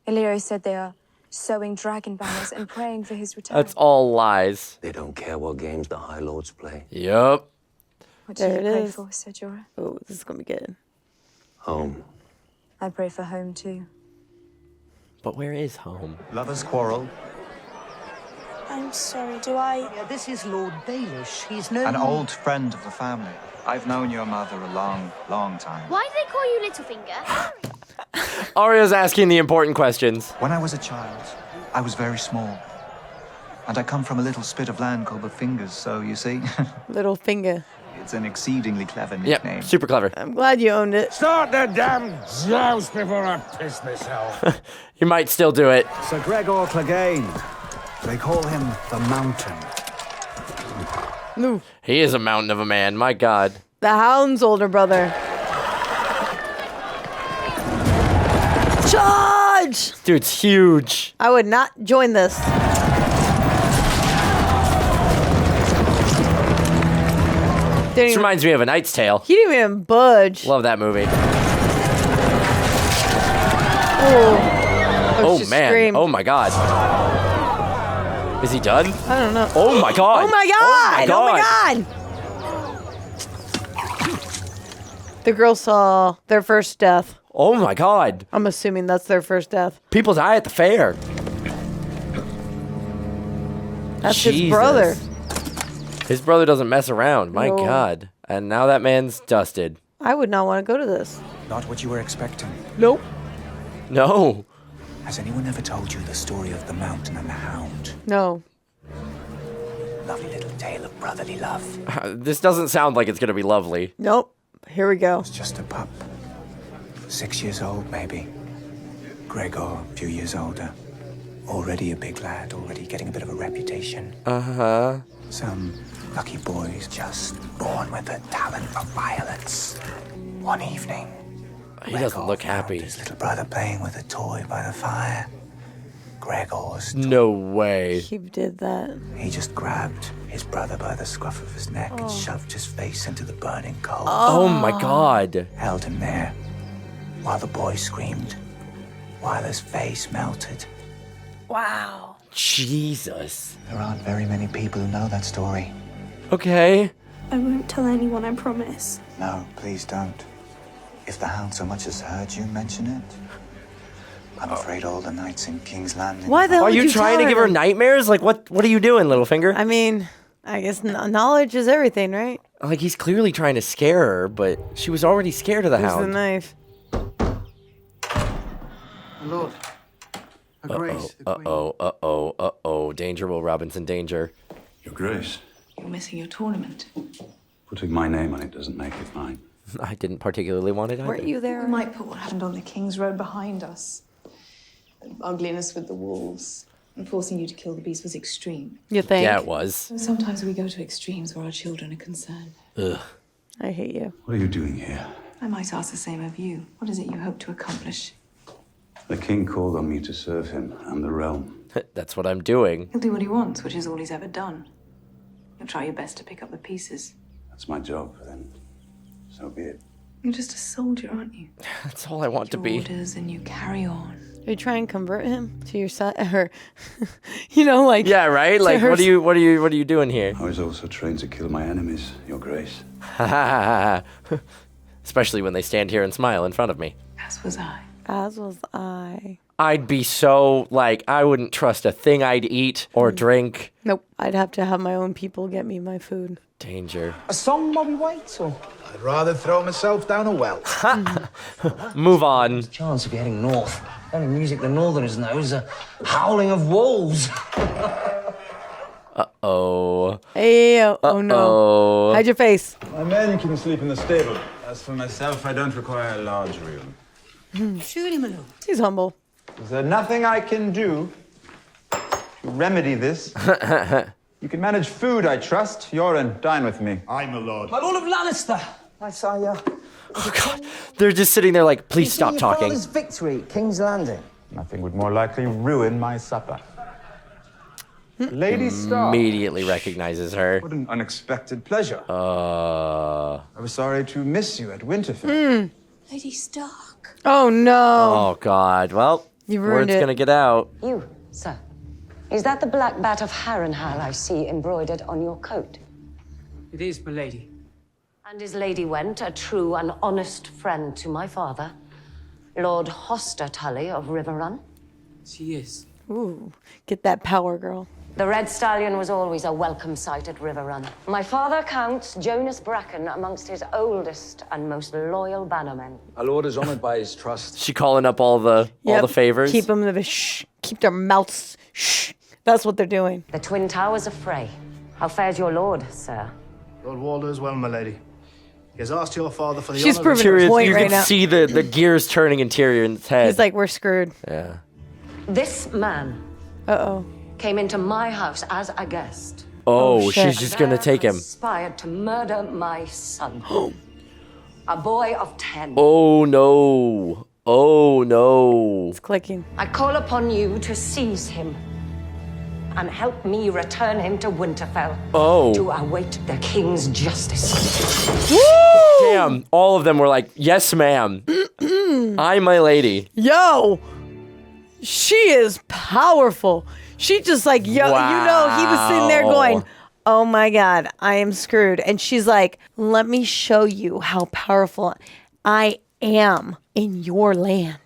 S8: Illyrio said they are sewing dragon banners and praying for his return.
S2: That's all lies.
S5: They don't care what games the High Lords play.
S2: Yup.
S8: What do you pray for, Ser Jorah?
S1: Oh, this is gonna be good.
S5: Home.
S8: I pray for home too.
S2: But where is home?
S10: Lovers quarrel.
S11: I'm sorry, do I...
S12: Yeah, this is Lord Baelish. He's known...
S16: An old friend of the family. I've known your mother a long, long time.
S15: Why do they call you Littlefinger?
S2: Arya's asking the important questions.
S16: When I was a child, I was very small. And I come from a little spit of land called the Fingers, so you see...
S1: Little finger.
S16: It's an exceedingly clever nickname.
S2: Yep, super clever.
S1: I'm glad you owned it.
S23: Start the damn joust before I piss myself.
S2: You might still do it.
S7: Sir Gregor Clegane. They call him the Mountain.
S1: No.
S2: He is a mountain of a man, my God.
S1: The Hound's older brother. Charge!
S2: Dude's huge.
S1: I would not join this.
S2: This reminds me of A Knight's Tale.
S1: He didn't even budge.
S2: Love that movie.
S1: Oh,
S2: man.
S1: Screamed.
S2: Oh my God. Is he done?
S1: I don't know.
S2: Oh my God.
S1: Oh my God.
S2: Oh my
S1: God. The girl saw their first death.
S2: Oh my God.
S1: I'm assuming that's their first death.
S2: People die at the fair.
S1: That's
S2: Jesus.
S1: his brother.
S2: His brother doesn't mess around. My
S1: No.
S2: God. And now that man's dusted.
S1: I would not want to go to this.
S7: Not what you were expecting.
S1: Nope.
S2: No.
S7: Has anyone ever told you the story of the Mountain and the Hound?
S1: No.
S7: Lovely little tale of brotherly love.
S2: This doesn't sound like it's going to be lovely.
S1: Nope. Here we go.
S7: It's just a pup. 6 years old, maybe. Gregor, a few years older. Already a big lad, already getting a bit of a reputation.
S2: Uh-huh.
S7: Some lucky boys just born with a talent for violence. One evening,
S2: He doesn't look happy.
S7: his little brother playing with a toy by the fire. Gregor's
S2: No way.
S1: He did that.
S7: He just grabbed his brother by the scruff of his neck and shoved his face into the burning coals.
S2: Oh my God.
S7: Held him there while the boy screamed, while his face melted.
S1: Wow.
S2: Jesus.
S7: There aren't very many people who know that story.
S2: Okay.
S11: I won't tell anyone, I promise.
S7: No, please don't. If the Hound so much as heard you mention it, I'm afraid all the nights in King's Landing...
S1: Why the hell
S2: Are
S1: would
S2: you trying to
S1: tell
S2: give her nightmares? Like, what are you doing, Littlefinger?
S1: I mean, I guess knowledge is everything, right?
S2: Like, he's clearly trying to scare her, but she was already scared of the
S1: Here's the
S2: Hound.
S1: knife.
S22: Lord. A grace.
S2: Uh-oh. Danger, Will Robinson, danger.
S4: Your Grace,
S19: You're missing your tournament.
S4: putting my name on it doesn't make it mine.
S2: I didn't particularly want it either.
S1: Weren't you there?
S19: We might put what happened on the King's Road behind us. The ugliness with the wolves. And forcing you to kill the beast was extreme.
S1: You think?
S2: Yeah, it was.
S19: Sometimes we go to extremes where our children are concerned.
S2: Ugh.
S1: I hate you.
S4: What are you doing here?
S19: I might ask the same of you. What is it you hope to accomplish?
S4: The king called on me to serve him and the realm.
S2: That's what I'm doing.
S19: He'll do what he wants, which is all he's ever done. You'll try your best to pick up the pieces.
S4: That's my job, then. So be it.
S19: You're just a soldier, aren't you?
S2: That's all I want to be.
S19: Orders and you carry on.
S1: Are you trying to convert him to your side? Or, you know, like...
S2: Yeah, right?
S1: to
S2: Like,
S1: her
S2: what are you doing here?
S4: I was also trained to kill my enemies, Your Grace.
S2: Especially when they stand here and smile in front of me.
S19: As was I.
S1: As was I.
S2: I'd be so, like, I wouldn't trust a thing I'd eat or drink.
S1: Nope. I'd have to have my own people get me my food.
S2: Danger.
S23: A song while we wait, or? I'd rather throw myself down a well.
S2: Move on.
S9: Chance of heading north. The only music the Northerners know is the howling of wolves.
S2: Uh-oh.
S1: Hey, oh no. Hide your face.
S10: My men can sleep in the stable. As for myself, I don't require a large room.
S19: Shoot him alone.
S1: He's humble.
S10: Is there nothing I can do to remedy this? You can manage food, I trust. Yoren, dine with me.
S23: Aye, my lord.
S9: My Lord of Lannister.
S23: I saw you.
S2: Oh, God. They're just sitting there like, please stop talking.
S23: Your father's victory at King's Landing.
S10: Nothing would more likely ruin my supper. Lady Stark.
S2: Immediately recognizes her.
S10: What an unexpected pleasure.
S2: I
S10: was sorry to miss you at Winterfell.
S11: Lady Stark.
S1: Oh, no.
S2: Oh, God. Well,
S1: You ruined
S2: word's
S1: it.
S2: gonna get out.
S14: You, sir. Is that the black bat of Harrenhal I see embroidered on your coat?
S12: It is, my lady.
S14: And is Lady Went a true and honest friend to my father, Lord Hoster Tully of Riverrun?
S12: She is.
S1: Ooh, get that power, girl.
S14: The Red Stallion was always a welcome sight at River Run. My father counts Jonas Bracken amongst his oldest and most loyal bannermen.
S5: Our Lord is honored by his trust.
S2: She calling up all the favors.
S1: Keep them to shh. Keep their mouths shh. That's what they're doing.
S14: The Twin Towers of Frey. How fares your lord, sir?
S23: Lord Waldo is well, my lady. He has asked your father for the
S1: She's
S23: honor of...
S1: proving her point
S2: You
S1: right
S2: can
S1: now.
S2: see the gears turning in Tyrion's head.
S1: He's like, we're screwed.
S2: Yeah.
S14: This man came into my house as a guest.
S2: Oh, she's just gonna take him.
S14: Conspired to murder my son. A boy of 10.
S2: Oh no. Oh no.
S1: It's clicking.
S14: I call upon you to seize him and help me return him to Winterfell.
S2: Oh.
S14: To await the king's justice.
S2: Woo! Damn. All of them were like, yes, ma'am. Aye, my lady.
S1: Yo, she is powerful. She just like, yo, you know, he was sitting there going, oh my God, I am screwed. And she's like, let me show you how powerful I am in your land.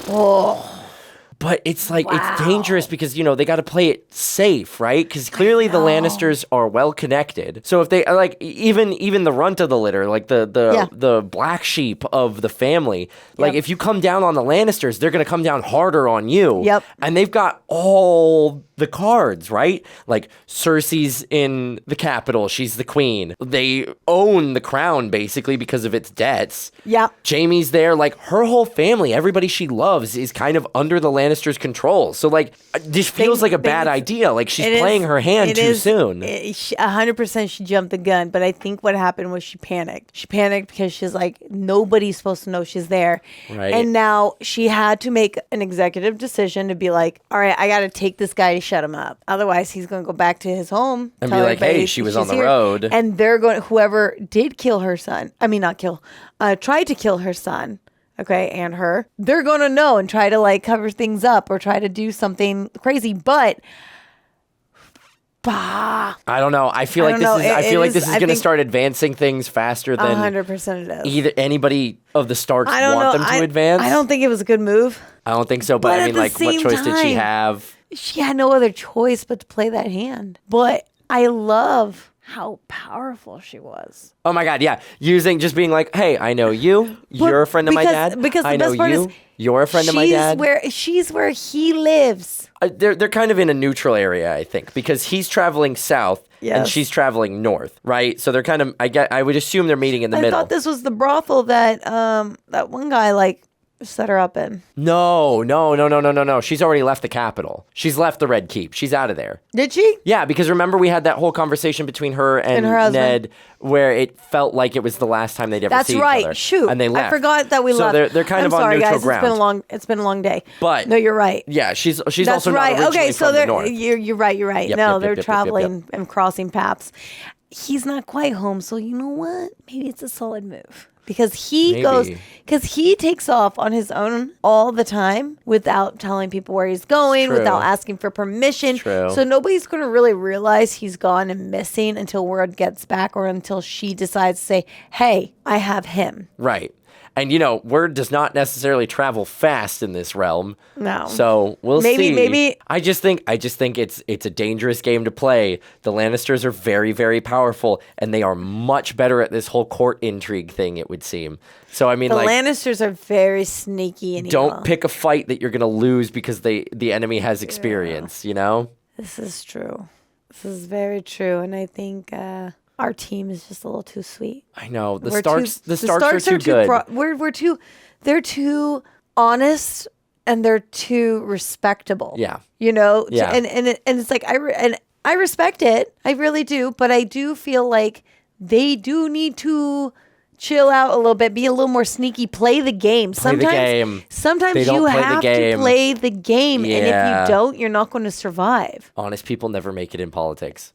S1: Oh.
S2: But it's like, it's dangerous because, you know, they got to play it safe, right? Because clearly the Lannisters are well connected. So if they, like, even the runt of the litter, like the black sheep of the family, like if you come down on the Lannisters, they're going to come down harder on you.
S1: Yep.
S2: And they've got all the cards, right? Like Cersei's in the capital. She's the queen. They own the crown basically because of its debts.
S1: Yeah.
S2: Jaime's there. Like her whole family, everybody she loves is kind of under the Lannister's control. So like this feels like a bad idea. Like she's playing her hand too soon.
S1: 100% she jumped the gun. But I think what happened was she panicked. She panicked because she's like, nobody's supposed to know she's there.
S2: Right.
S1: And now she had to make an executive decision to be like, all right, I got to take this guy to shut him up. Otherwise, he's going to go back to his home
S2: And
S1: tell
S2: be like,
S1: everybody
S2: hey, she was on
S1: she's
S2: the
S1: here.
S2: road.
S1: And they're going, whoever did kill her son, tried to kill her son, okay, and her, they're going to know and try to like cover things up or try to do something crazy. But
S2: I don't know. I feel like this is going to start advancing things faster than
S1: 100% it is.
S2: either anybody of the Starks want them to advance.
S1: I don't think it was a good move.
S2: I don't think so. But I mean,
S1: at the
S2: like, what
S1: same
S2: choice did she
S1: time,
S2: have?
S1: She had no other choice but to play that hand. But I love how powerful she was.
S2: Oh my God, yeah. Just being like, hey, I know you. You're a friend of my dad.
S1: Because
S2: I
S1: the
S2: know
S1: best part
S2: you.
S1: is
S2: You're a friend of my dad.
S1: She's where he lives.
S2: They're kind of in a neutral area, I think, because he's traveling south and she's traveling north, right? So they're kind of, I would assume they're meeting in the middle.
S1: I thought this was the brothel that that one guy like set her up in.
S2: No. She's already left the capital. She's left the Red Keep. She's out of there.
S1: Did she?
S2: Yeah, because remember we had that whole conversation between her and
S1: her husband.
S2: Ned where it felt like it was the last time they'd ever see each other.
S1: That's right. Shoot.
S2: And they left.
S1: I forgot that we left.
S2: So they're kind of on
S1: sorry,
S2: neutral
S1: guys.
S2: ground.
S1: It's been a long day.
S2: But
S1: no, you're right.
S2: Yeah, she's
S1: That's
S2: also
S1: right.
S2: not originally
S1: Okay, so
S2: from the
S1: they're
S2: north.
S1: you're right. You're right.
S2: Yep,
S1: no,
S2: yep,
S1: they're
S2: yep, yep,
S1: traveling and crossing paths. He's not quite home, so you know what? Maybe it's a solid move. Because he takes off on his own all the time without telling people where he's going,
S2: True.
S1: without asking for permission.
S2: True.
S1: So nobody's going to really realize he's gone and missing until word gets back or until she decides to say, hey, I have him.
S2: Right. And, you know, word does not necessarily travel fast in this realm.
S1: No.
S2: So we'll see.
S1: Maybe.
S2: I just think it's a dangerous game to play. The Lannisters are very, very powerful, and they are much better at this whole court intrigue thing, it would seem. So, I mean,
S1: The Lannisters are very sneaky and evil.
S2: Don't pick a fight that you're going to lose because the enemy has experience, you know?
S1: This is true. This is very true. And I think our team is just a little too sweet.
S2: I know. The
S1: Starks
S2: Starks are too good.
S1: They're too honest and they're too respectable.
S2: Yeah.
S1: You know?
S2: Yeah.
S1: And it's like, I respect it. I really do. But I do feel like they do need to chill out a little bit, be a little more sneaky, play the game. Sometimes you have to play the game.
S2: Yeah.
S1: And if you don't, you're not going to survive.
S2: Honest people never make it in politics.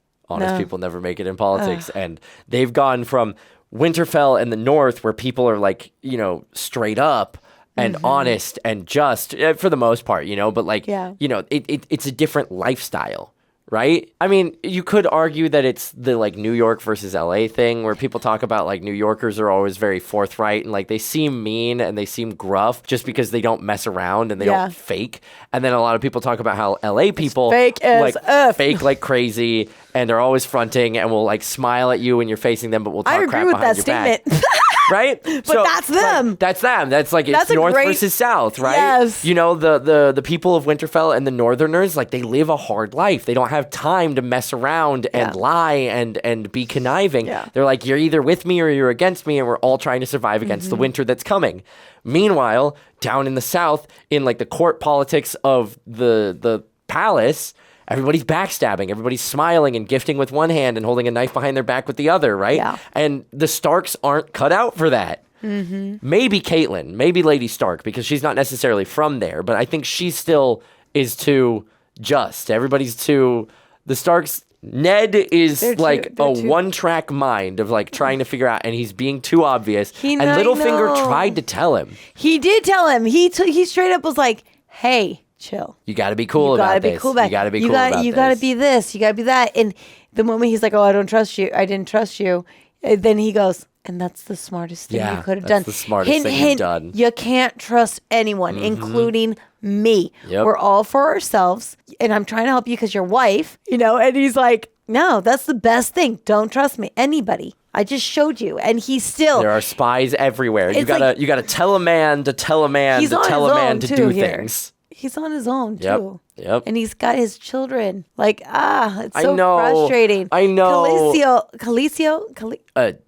S2: People never make it in politics. And they've gone from Winterfell in the north where people are like, you know, straight up and honest and just for the most part, you know, but like, you know, it's a different lifestyle, right? I mean, you could argue that it's the like New York versus LA thing where people talk about like New Yorkers are always very forthright and like they seem mean and they seem gruff just because they don't mess around and they don't fake. And then a lot of people talk about how LA people
S1: fake as F.
S2: fake like crazy and they're always fronting and will like smile at you when you're facing them, but will talk
S1: I agree
S2: crap
S1: with
S2: behind
S1: that
S2: your
S1: statement.
S2: back. Right?
S1: But that's them.
S2: Like, that's them. That's like
S1: That's
S2: it's
S1: a
S2: north
S1: great-
S2: versus south, right?
S1: Yes.
S2: You know, the people of Winterfell and the northerners, like they live a hard life. They don't have time to mess around and lie and be conniving.
S1: Yeah.
S2: They're like, you're either with me or you're against me, and we're all trying to survive against the winter that's coming. Meanwhile, down in the south, in like the court politics of the palace, everybody's backstabbing. Everybody's smiling and gifting with one hand and holding a knife behind their back with the other, right?
S1: Yeah.
S2: And the Starks aren't cut out for that. Maybe Catelyn, maybe Lady Stark, because she's not necessarily from there, but I think she still is too just. Everybody's too... The Starks... Ned is
S1: They're
S2: like
S1: too-
S2: a
S1: they're too-
S2: one-track mind of like trying to figure out, and he's being too obvious.
S1: I
S2: And Littlefinger
S1: know.
S2: tried to tell him,
S1: He did tell him. He straight up was like, "Hey, chill.
S2: you got to be cool
S1: You
S2: about
S1: gotta be
S2: this.
S1: cool about
S2: You got to be
S1: you
S2: cool about
S1: You
S2: this.
S1: gotta be this. You gotta be that." And the moment he's like, "Oh, I don't trust you. I didn't trust you," then he goes, "And that's the smartest thing
S2: Yeah,
S1: you could have
S2: that's
S1: done.
S2: the smartest
S1: Hint,
S2: thing you've
S1: hint,
S2: done."
S1: You can't trust anyone, including me.
S2: Yep.
S1: We're all for ourselves, and I'm trying to help you because your wife, you know." And he's like, "No, that's the best thing. Don't trust me. Anybody. I just showed you." And he's still.
S2: There are spies everywhere. You
S1: It's
S2: gotta
S1: like-
S2: you gotta tell a man to tell a man
S1: He's
S2: to
S1: on
S2: tell
S1: his
S2: a man
S1: own,
S2: to
S1: too,
S2: do
S1: here.
S2: things.
S1: He's on his own
S2: Yep.
S1: too.
S2: Yep.
S1: And he's got his children. Like, it's
S2: I
S1: so
S2: know.
S1: frustrating.
S2: I know.
S1: Khaleesi?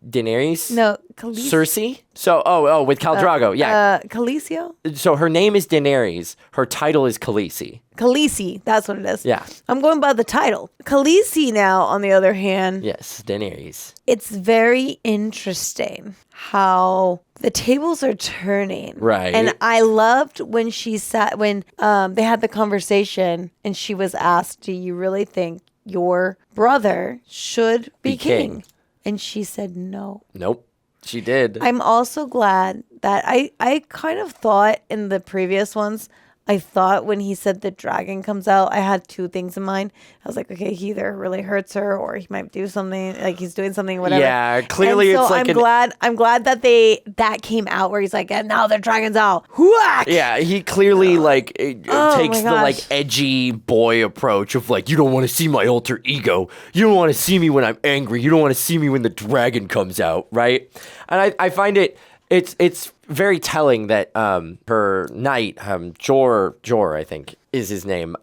S2: Daenerys?
S1: No, Khaleesi.
S2: Cersei? So, with Khal Drogo, yeah.
S1: Khaleesi?
S2: So her name is Daenerys. Her title is Khaleesi.
S1: Khaleesi, that's what it is.
S2: Yeah.
S1: I'm going by the title. Khaleesi now, on the other hand,
S2: Yes, Daenerys.
S1: it's very interesting how the tables are turning.
S2: Right.
S1: And I loved when she sat, when they had the conversation and she was asked, "Do you really think your brother should be king?" And she said no.
S2: Nope. She did.
S1: I'm also glad that I kind of thought in the previous ones, I thought when he said the dragon comes out, I had two things in mind. I was like, okay, he either really hurts her or he might do something, like he's doing something, whatever.
S2: Yeah, clearly
S1: And so
S2: it's like
S1: I'm glad that that came out where he's like, and now the dragon's out. Whack!
S2: Yeah, he clearly
S1: Oh
S2: takes
S1: my
S2: the like
S1: gosh.
S2: edgy boy approach of like, you don't want to see my alter ego. You don't want to see me when I'm angry. You don't want to see me when the dragon comes out, right? And I find it's very telling that her knight, Jor, I think is his name.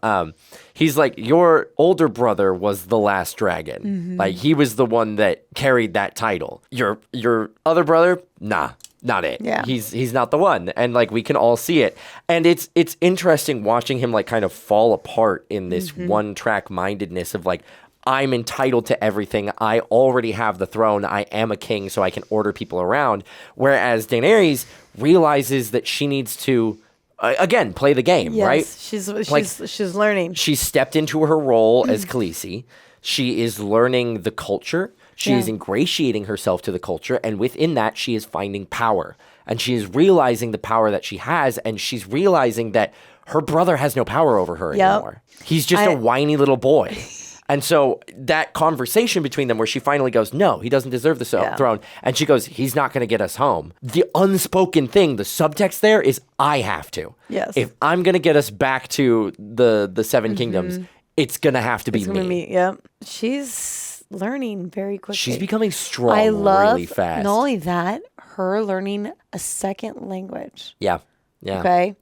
S2: He's like, your older brother was the last dragon.
S1: Mm-hmm.
S2: Like he was the one that carried that title. Your other brother, nah. Not it.
S1: Yeah.
S2: He's not the one. And like we can all see it. And it's interesting watching him like kind of fall apart in this one track mindedness of like, I'm entitled to everything. I already have the throne. I am a king, so I can order people around. Whereas Daenerys realizes that she needs to, again, play the game,
S1: Yes,
S2: right?
S1: she's learning.
S2: She stepped into her role as Khaleesi. She is learning the culture. She is ingratiating herself to the culture. And within that, she is finding power. And she is realizing the power that she has. And she's realizing that her brother has no power over her anymore. He's just a whiny little boy. And so that conversation between them where she finally goes, no, he doesn't deserve the throne. And she goes, he's not going to get us home. The unspoken thing, the subtext there is I have to.
S1: Yes.
S2: If I'm going to get us back to the Seven Kingdoms, it's going to have to be me.
S1: She's learning very quickly.
S2: She's becoming strong
S1: I love,
S2: really fast.
S1: not only that, her learning a second language.
S2: Yeah. Yeah.
S1: Okay.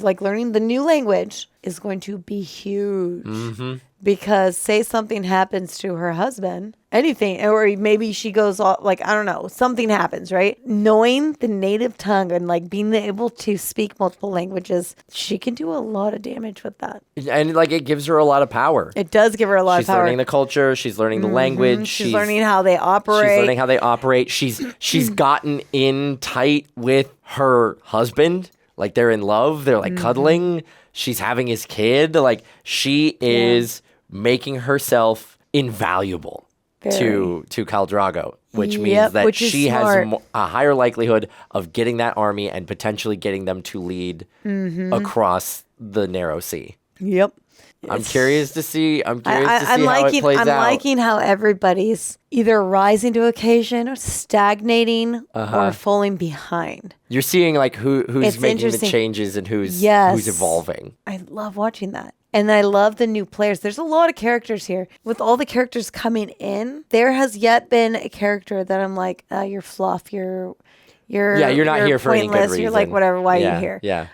S1: Like learning the new language is going to be huge.
S2: Mm-hmm.
S1: Because say something happens to her husband, anything, or maybe she goes off, like, I don't know, something happens, right? Knowing the native tongue and like being able to speak multiple languages, she can do a lot of damage with that.
S2: And like it gives her a lot of power.
S1: It does give her a lot
S2: She's
S1: of power.
S2: learning the culture. She's learning the language.
S1: She's learning how they operate.
S2: She's learning how they operate. She's gotten in tight with her husband. Like they're in love. They're like cuddling. She's having his kid. Like she is making herself invaluable to Khal Drogo, which means that she has a higher likelihood of getting that army and potentially getting them to lead across the narrow sea.
S1: Yep.
S2: I'm curious to see. I'm curious to see
S1: I'm
S2: how it plays out.
S1: I'm liking how everybody's either rising to occasion or stagnating or falling behind.
S2: You're seeing like who's
S1: It's
S2: making the
S1: interesting.
S2: changes and who's
S1: Yes.
S2: evolving.
S1: I love watching that. And I love the new players. There's a lot of characters here. With all the characters coming in, there has yet been a character that I'm like, you're fluff, you're
S2: not here for any good
S1: pointless. You're like,
S2: reason.
S1: whatever, why
S2: Yeah,
S1: are you here?
S2: Yeah.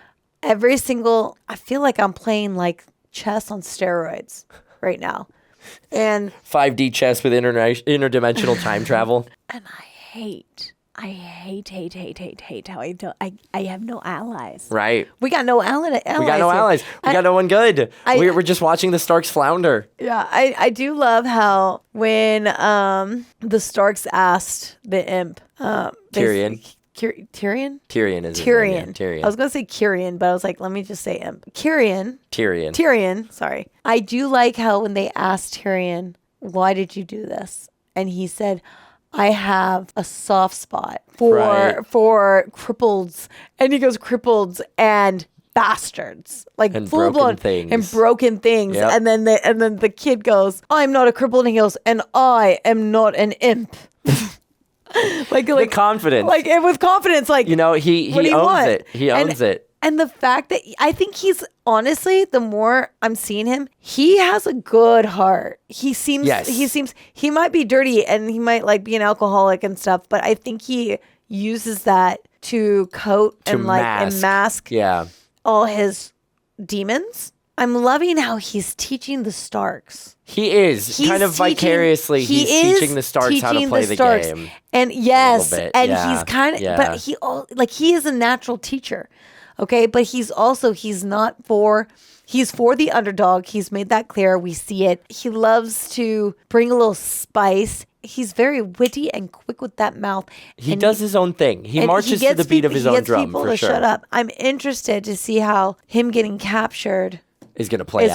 S1: Every single, I feel like I'm playing like chess on steroids right now. And
S2: 5D chess with interdimensional time travel.
S1: And I hate how I have no allies.
S2: Right.
S1: We got no allies.
S2: We got no allies. We got no one good. We're just watching the Starks flounder.
S1: Yeah, I do love how when the Starks asked the imp,
S2: Tyrion.
S1: Tyrion?
S2: Tyrion is his name, yeah. Tyrion.
S1: I was going to say Kyrian, but I was like, let me just say imp. Tyrion, sorry. I do like how when they asked Tyrion, why did you do this? And he said, I have a soft spot for crippleds. And he goes, crippleds and bastards, like
S2: And
S1: full
S2: broken
S1: blown
S2: things.
S1: and broken things.
S2: Yep.
S1: And then the kid goes, I'm not a crippled, and he goes, and I am not an imp. like
S2: confidence,
S1: like with confidence, like
S2: he
S1: what do you
S2: owns
S1: want?
S2: it. He owns it.
S1: And the fact that I think he's honestly, the more I'm seeing him, he has a good heart. He might be dirty and he might like be an alcoholic and stuff, but I think he uses that to coat and mask all his demons. I'm loving how he's teaching the Starks.
S2: He is kind of vicariously. He's teaching the Starks how to play the game.
S1: And yes,
S2: bit,
S1: and
S2: yeah,
S1: he's kind of,
S2: yeah.
S1: but he is a natural teacher. Okay, but he's for the underdog. He's made that clear. We see it. He loves to bring a little spice. He's very witty and quick with that mouth.
S2: He does his own thing. He marches to the beat of his own drum,
S1: He gets people
S2: for
S1: to
S2: sure.
S1: shut up. I'm interested to see how him getting captured
S2: is going to play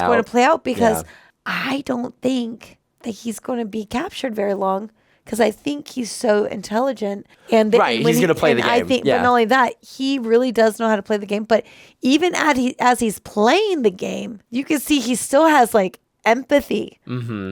S2: out.
S1: Because I don't think that he's going to be captured very long. Because I think he's so intelligent, and
S2: he's going to play the game.
S1: I think, but not only that, he really does know how to play the game. But even as he's playing the game, you can see he still has like empathy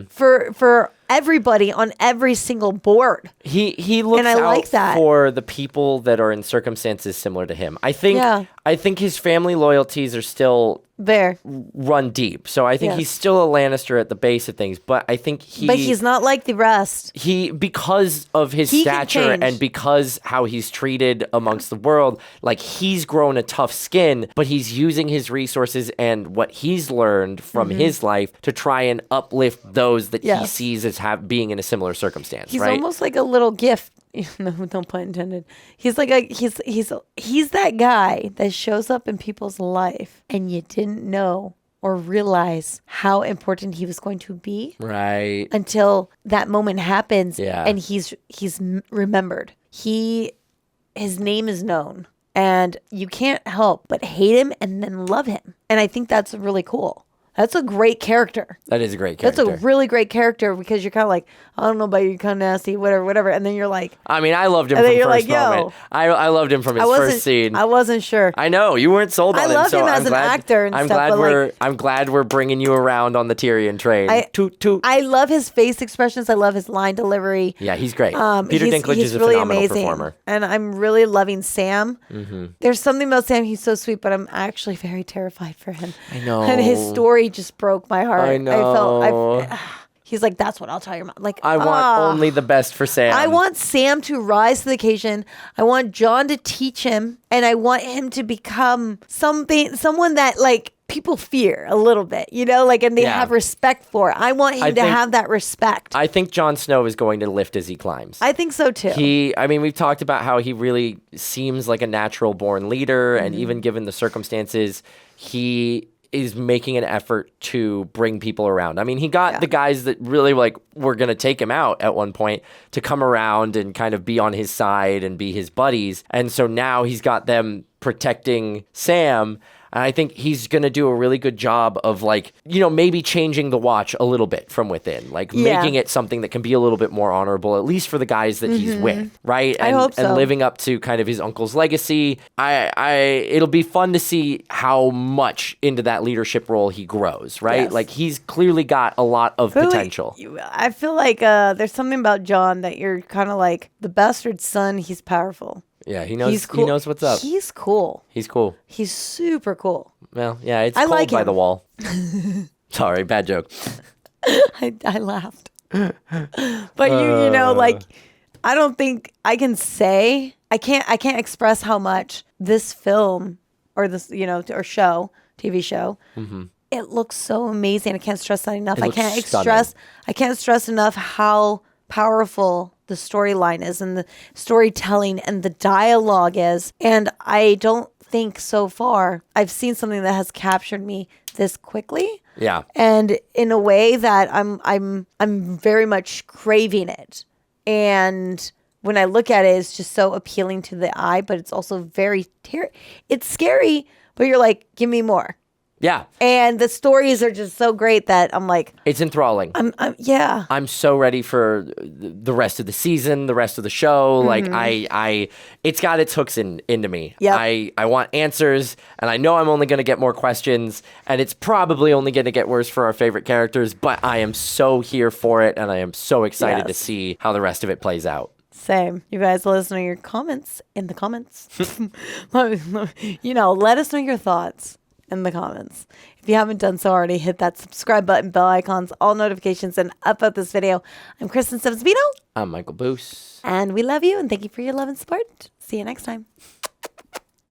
S1: for everybody on every single board.
S2: He looks
S1: and I
S2: out
S1: like that.
S2: for the people that are in circumstances similar to him. I think his family loyalties are still
S1: there,
S2: run deep. So I think
S1: Yes.
S2: he's still a Lannister at the base of things, but I think
S1: But he's not like the rest.
S2: Because of his
S1: He can
S2: stature
S1: change.
S2: and because how he's treated amongst the world, like he's grown a tough skin, but he's using his resources and what he's learned from his life to try and uplift those that he
S1: Yes.
S2: sees as being in a similar circumstance.
S1: He's
S2: right?
S1: almost like a little gift. No pun intended. He's like he's that guy that shows up in people's life and you didn't know or realize how important he was going to be.
S2: Right.
S1: Until that moment happens and he's remembered. His name is known and you can't help but hate him and then love him. And I think that's really cool. That's a great character.
S2: That is a great character.
S1: That's a really great character because you're kind of like, I don't know about you, kind of nasty, whatever. And then you're like,
S2: I mean, I loved him
S1: And
S2: from
S1: then you're
S2: first
S1: like, yo.
S2: moment. I loved him from his first scene.
S1: I wasn't sure.
S2: I know you weren't sold on
S1: I
S2: him.
S1: love
S2: so
S1: him as
S2: I'm
S1: an
S2: glad,
S1: actor and
S2: I'm
S1: stuff,
S2: glad
S1: but, like-
S2: I'm glad we're bringing you around on the Tyrion train. Toot toot.
S1: I love his face expressions. I love his line delivery.
S2: Yeah, he's great. Peter
S1: He's
S2: Dinklage is a
S1: really
S2: phenomenal
S1: amazing.
S2: performer.
S1: And I'm really loving Sam.
S2: Mm-hmm.
S1: There's something about Sam. He's so sweet, but I'm actually very terrified for him.
S2: I know.
S1: And his story just broke my heart.
S2: I know.
S1: He's like, that's what I'll tell your mom. Like,
S2: I want only the best for Sam.
S1: I want Sam to rise to the occasion. I want Jon to teach him, and I want him to become someone that like people fear a little bit, like, and they have respect for. I want him to have that respect.
S2: I think Jon Snow is going to lift as he climbs.
S1: I think so too.
S2: We've talked about how he really seems like a natural born leader, and
S1: Mm-hmm.
S2: even given the circumstances, he is making an effort to bring people around. I mean, he got the guys that really were going to take him out at one point to come around and kind of be on his side and be his buddies. And so now he's got them protecting Sam. And I think he's going to do a really good job of like, you know, maybe changing the watch a little bit from within, like making it something that can be a little bit more honorable, at least for the guys that he's with, right? And,
S1: I hope so.
S2: And living up to kind of his uncle's legacy. It'll be fun to see how much into that leadership role he grows, right?
S1: Yes.
S2: Like he's clearly got a lot of potential.
S1: I feel like there's something about Jon that you're kind of like the bastard son. He's powerful.
S2: Yeah, he knows.
S1: He's cool.
S2: He knows what's up.
S1: He's cool.
S2: He's cool.
S1: He's super cool.
S2: Well, yeah, it's
S1: I
S2: cold
S1: like
S2: by
S1: him.
S2: the wall. Sorry, bad joke.
S1: I laughed. But you know, like I don't think I can say I can't express how much this film or this, you know, or show, TV show, it looks so amazing. I can't stress that enough.
S2: It
S1: I
S2: looks
S1: can't
S2: stunning.
S1: I can't stress enough how powerful the storyline is and the storytelling and the dialogue is. And I don't think so far I've seen something that has captured me this quickly.
S2: Yeah.
S1: And in a way that I'm very much craving it. And when I look at it, it's just so appealing to the eye, but it's also very it's scary, but you're like, give me more.
S2: Yeah.
S1: And the stories are just so great that I'm like,
S2: It's enthralling.
S1: yeah.
S2: I'm so ready for the rest of the season, the rest of the show. Like it's got its hooks into me.
S1: Yep.
S2: I want answers, and I know I'm only going to get more questions, and it's probably only going to get worse for our favorite characters, but I am so here for it, and I am so excited to see how the rest of it plays out.
S1: Same. You guys let us know your comments in the comments. You know, let us know your thoughts in the comments. If you haven't done so already, hit that subscribe button, bell icons, all notifications, and upvote this video. I'm Kristen Stevens-Vino.
S2: I'm Michael Boos.
S1: And we love you and thank you for your love and support. See you next time.